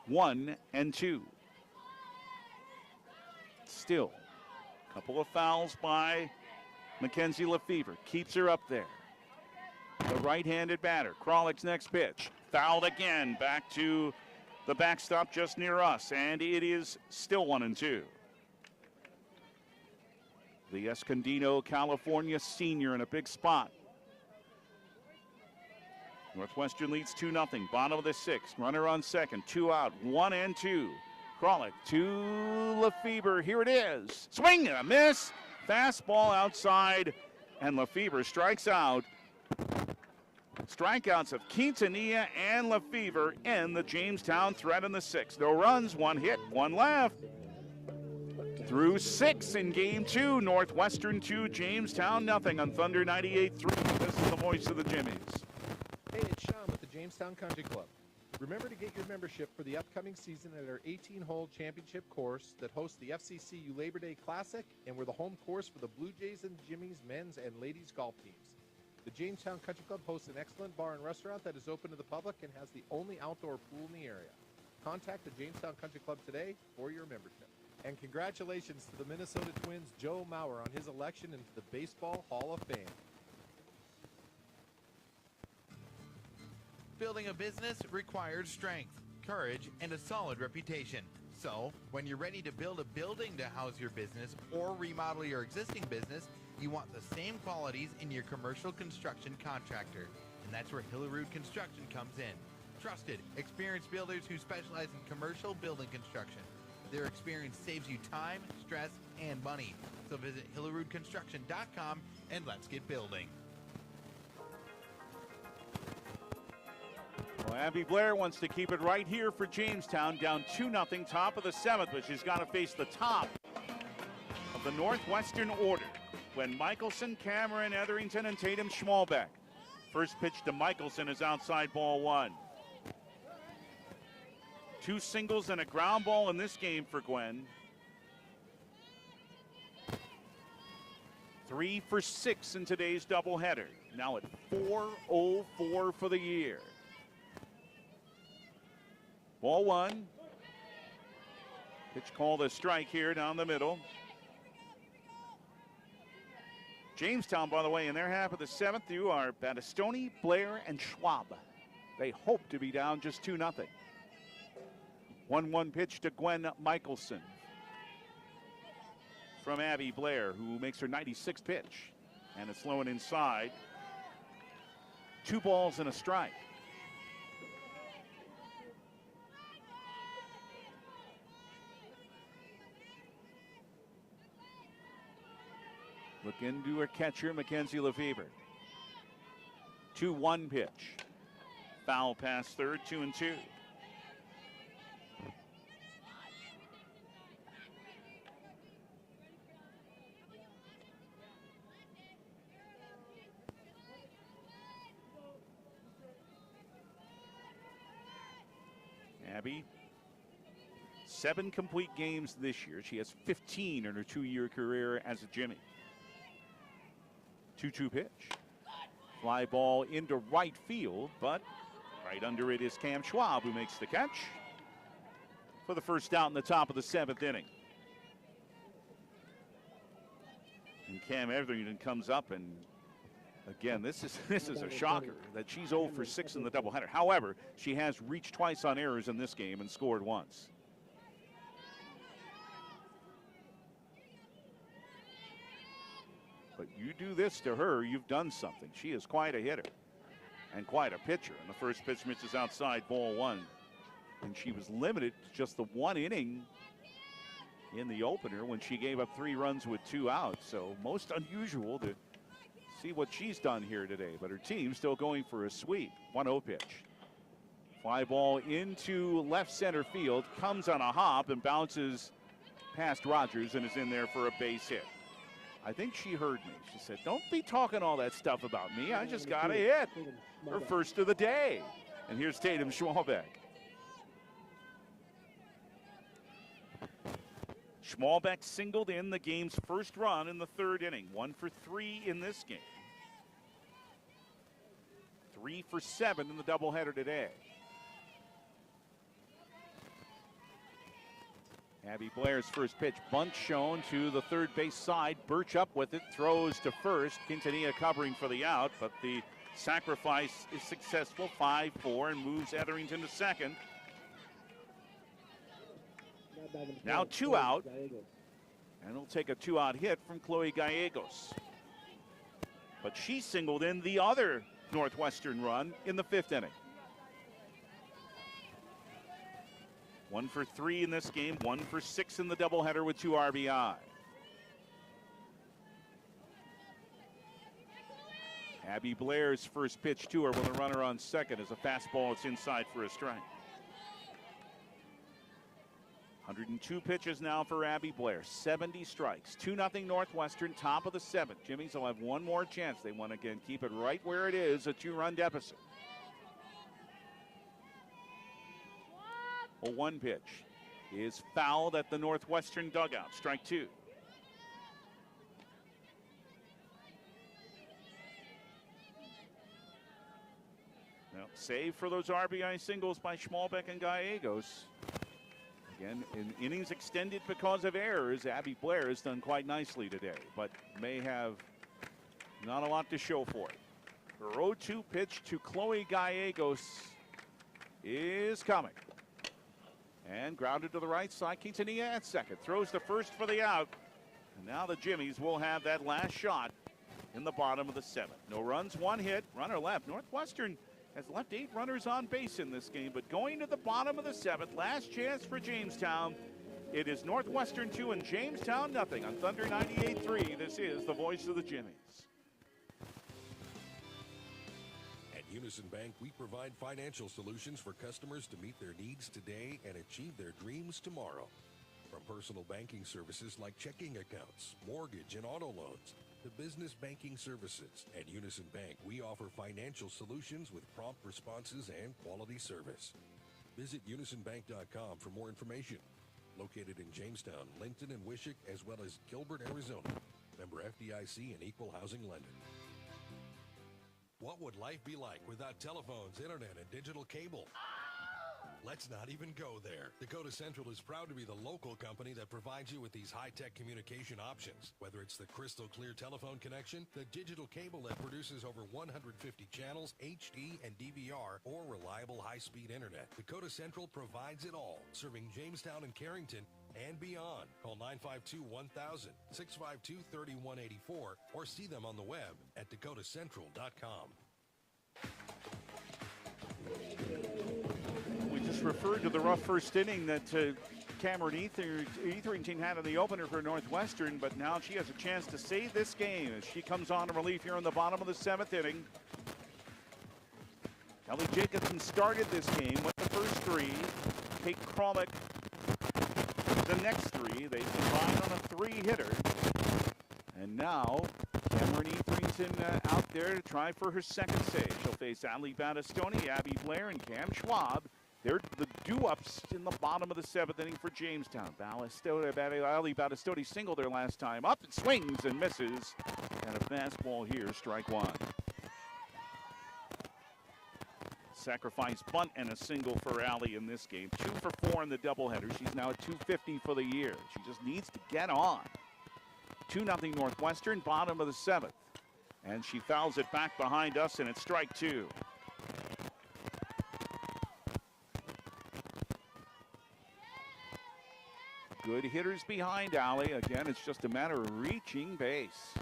1-2. Still, a couple of fouls by Mackenzie Lefevre. Keeps her up there. The right-handed batter. Krolick's next pitch. Fouled again. Back to the backstop just near us. And it is still 1-2. The Escondido, California senior in a big spot. Northwestern leads 2-0. Bottom of the 6th. Runner on 2nd. 2 out. 1-2. Krolick to Lefevre. Here it is. Swing and a miss. Fastball outside. And Lefevre strikes out. Strikeouts of Quintanilla and Lefevre end the Jamestown threat in the 6th. No runs, 1 hit, 1 left. Through 6 in game 2. Northwestern 2, Jamestown nothing on Thunder 98.3. This is the voice of the Jimmies. Hey, it's Sean with the Jamestown Country Club. Remember to get your membership for the upcoming season at our 18-hole championship course that hosts the FCCU Labor Day Classic, and we're the home course for the Blue Jays and Jimmies men's and ladies golf teams. The Jamestown Country Club hosts an excellent bar and restaurant that is open to the public and has the only outdoor pool in the area. Contact the Jamestown Country Club today for your membership. And congratulations to the Minnesota Twins' Joe Mauer on his election into the Baseball Hall of Fame. Building a business requires strength, courage, and a solid reputation. So, when you're ready to build a building to house your business or remodel your existing business, you want the same qualities in your commercial construction contractor. And that's where Hillerud Construction comes in. Trusted, experienced builders who specialize in commercial building construction. Their experience saves you time, stress, and money. So visit HillerudConstruction.com and let's get building. Well, Abby Blair wants to keep it right here for Jamestown, down 2-0, top of the 7th, but she's got to face the top of the Northwestern order when Michelson, Cameron, Etherington, and Tatum Schmalbeck. First pitch to Michelson is outside ball 1. 2 singles and a ground ball in this game for Gwen. 3 for 6 in today's doubleheader. Now at 4-0-4 for the year. Ball 1. Pitch called a strike here down the middle. Jamestown, by the way, in their half of the 7th, you are Battistoni, Blair, and Schwab. They hope to be down just 2-0. 1-1 pitch to Gwen Michelson from Abby Blair, who makes her 96th pitch. And it's low and inside. 2 balls and a strike. Look into her catcher, Mackenzie Lefevre. 2-1 pitch. Foul past third, 2-2. Abby, 7 complete games this year. She has 15 in her 2-year career as a Jimmy. 2-2 pitch. Fly ball into right field, but right under it is Cam Schwab, who makes the catch for the first out in the top of the 7th inning. And Cam Etherington comes up, and again, this is a shocker that she's 0 for 6 in the doubleheader. However, she has reached twice on errors in this game and scored once. But you do this to her, you've done something. She is quite a hitter and quite a pitcher. And the first pitch misses outside, ball 1. And she was limited to just the 1 inning in the opener when she gave up 3 runs with 2 outs. So most unusual to see what she's done here today. But her team still going for a sweep. 1-0 pitch. Fly ball into left center field, comes on a hop and bounces past Rogers and is in there for a base hit. I think she heard me. She said, "Don't be talking all that stuff about me. I just got a hit." Her first of the day. And here's Tatum Schmalbeck. Schmalbeck singled in the game's first run in the 3rd inning. 1 for 3 in this game. 3 for 7 in the doubleheader today. Abby Blair's first pitch, bunt shown to the third base side. Birch up with it, throws to first. Quintanilla covering for the out, but the sacrifice is successful. 5-4 and moves Etherington to second. Now 2 out, and it'll take a 2-out hit from Chloe Gallegos. But she singled in the other Northwestern run in the 5th inning. 1 for 3 in this game, 1 for 6 in the doubleheader with 2 RBI. Abby Blair's first pitch to her with a runner on second is a fastball. It's inside for a strike. 102 pitches now for Abby Blair, 70 strikes. 2-0 Northwestern, top of the 7th. Jimmies will have one more chance. They want to again keep it right where it is, a 2-run deficit. A 1 pitch is fouled at the Northwestern dugout. Strike 2. Now, save for those RBI singles by Schmalbeck and Gallegos. Again, in innings extended because of errors, Abby Blair has done quite nicely today, but may have not a lot to show for it. Her 0-2 pitch to Chloe Gallegos is coming. And grounded to the right side. Quintanilla at second. Throws to first for the out. And now the Jimmies will have that last shot in the bottom of the 7th. No runs, 1 hit. Runner left. Northwestern has left 8 runners on base in this game. But going to the bottom of the 7th. Last chance for Jamestown. It is Northwestern 2 and Jamestown nothing. On Thunder 98.3, this is the voice of the Jimmies. Unison Bank, we provide financial solutions for customers to meet their needs today and achieve their dreams tomorrow. From personal banking services like checking accounts, mortgage and auto loans, to business banking services. At Unison Bank, we offer financial solutions with prompt responses and quality service. Visit unisonbank.com for more information. Located in Jamestown, Linton, and Wishick, as well as Gilbert, Arizona. Member FDIC and Equal Housing Lender. What would life be like without telephones, internet, and digital cable? Let's not even go there. Dakota Central is proud to be the local company that provides you with these high-tech communication options. Whether it's the crystal clear telephone connection, the digital cable that produces over 150 channels, HD and DVR, or reliable high-speed internet, Dakota Central provides it all, serving Jamestown and Carrington and beyond. Call 952-1000, 652-3184, or see them on the web at dakotacentral.com. We just referred to the rough first inning that Cameron Etherington had in the opener for Northwestern, but now she has a chance to save this game as she comes on to relief here in the bottom of the 7th inning. Kelly Jacobson started this game with the first 3. Kate Kromick the next 3. They combined on a 3-hitter. And now Cameron Etherington out there to try for her second save. She'll face Ali Battistoni, Abby Blair, and Cam Schwab. They're the do-ups in the bottom of the 7th inning for Jamestown. Ali Battistoni singled there last time. Up and swings and misses. And a fastball here, strike 1. sacrifice bunt and a single for Allie in this game. 2 for 4 in the doubleheader. She's now at 250 for the year. She just needs to get on. 2-0 Northwestern, bottom of the 7th. And she fouls it back behind us, and it's strike 2. Good hitters behind Allie. Again, it's just a matter of reaching base.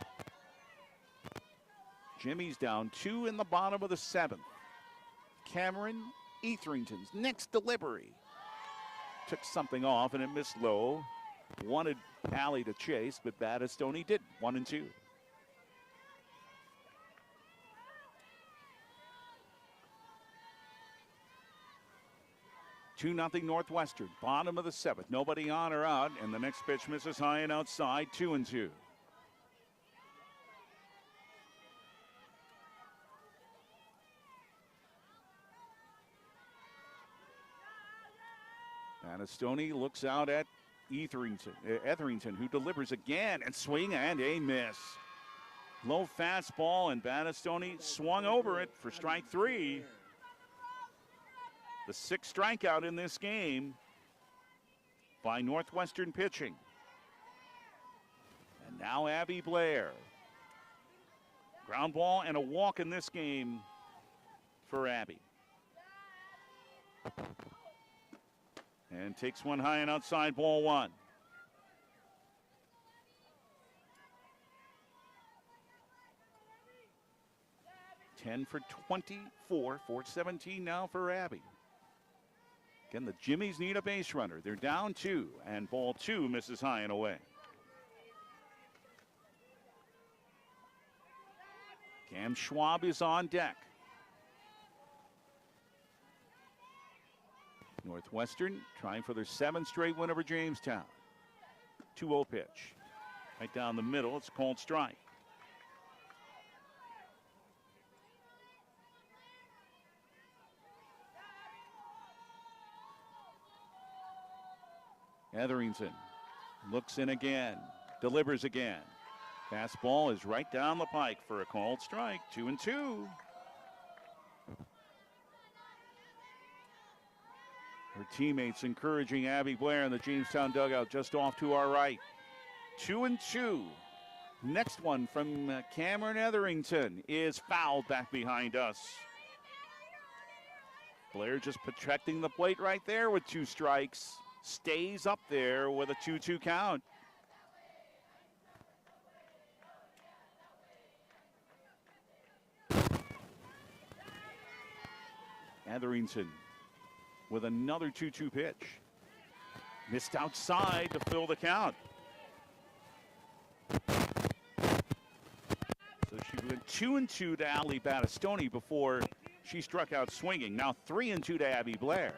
Jimmy's down 2 in the bottom of the 7th. Cameron Etherington's next delivery. Took something off and it missed low. Wanted Allie to chase, but Battistoni didn't. 1-2. Nothing Northwestern, bottom of the 7th. Nobody on or out, and the next pitch misses high and outside. 2-2. Battistoni looks out at Etherington, who delivers again, and swing and a miss. Low fastball, and Battistoni swung over it for strike 3. The 6th strikeout in this game by Northwestern pitching. And now Abby Blair. Ground ball and a walk in this game for Abby. And takes one high and outside, ball 1. Ten for 24, 417 now for Abby. Again, the Jimmies need a base runner. They're down 2, and ball 2 misses high and away. Cam Schwab is on deck. Northwestern trying for their 7th straight win over Jamestown. 2-0 pitch. Right down the middle, it's a called strike. Etherington looks in again, delivers again. Fastball is right down the pike for a called strike. 2-2. Her teammates encouraging Abby Blair in the Jamestown dugout just off to our right. 2-2. Next one from Cameron Etherington is fouled back behind us. Blair just protecting the plate right there with 2 strikes. Stays up there with a 2-2 count. Etherington with another 2-2 pitch. Missed outside to fill the count. So she went 2-2 to Allie Battistoni before she struck out swinging. Now 3-2 to Abby Blair.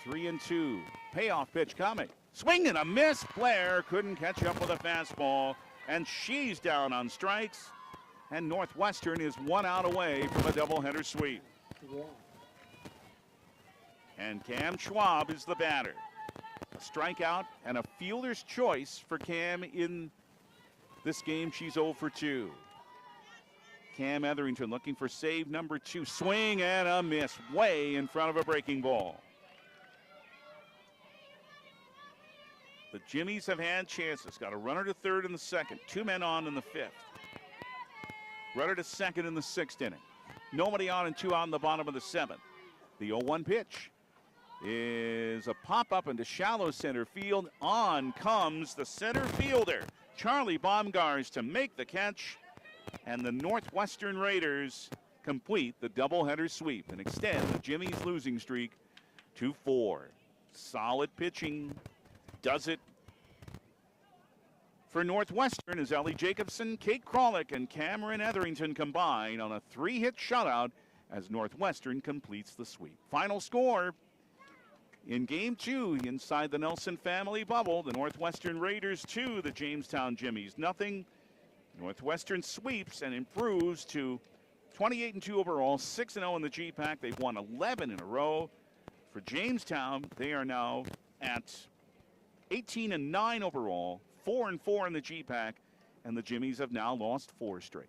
3-2. Payoff pitch coming. Swing and a miss. Blair couldn't catch up with a fastball, and she's down on strikes. And Northwestern is 1 out away from a doubleheader sweep. And Cam Schwab is the batter. A strikeout and a fielder's choice for Cam in this game. She's 0 for 2. Cam Etherington looking for save number 2. Swing and a miss way in front of a breaking ball. The Jimmies have had chances. Got a runner to 3rd in the 2nd. 2 men on in the 5th. Runner to 2nd in the 6th inning. Nobody on and 2 out in the bottom of the 7th. The 0-1 pitch is a pop-up into shallow center field. On comes the center fielder, Charlie Baumgars, to make the catch. And the Northwestern Raiders complete the doubleheader sweep and extend the Jimmies' losing streak to 4. Solid pitching does it for Northwestern as Ellie Jacobson, Kate Krolick, and Cameron Etherington combine on a 3-hit shutout as Northwestern completes the sweep. Final score in Game 2 inside the Nelson family bubble. The Northwestern Raiders 2, the Jamestown Jimmies 0. Northwestern sweeps and improves to 28-2 overall, 6-0 in the GPAC. They've won 11 in a row. For Jamestown, they are now at 18-9 overall, 4-4 in the GPAC, and the Jimmies have now lost 4 straight.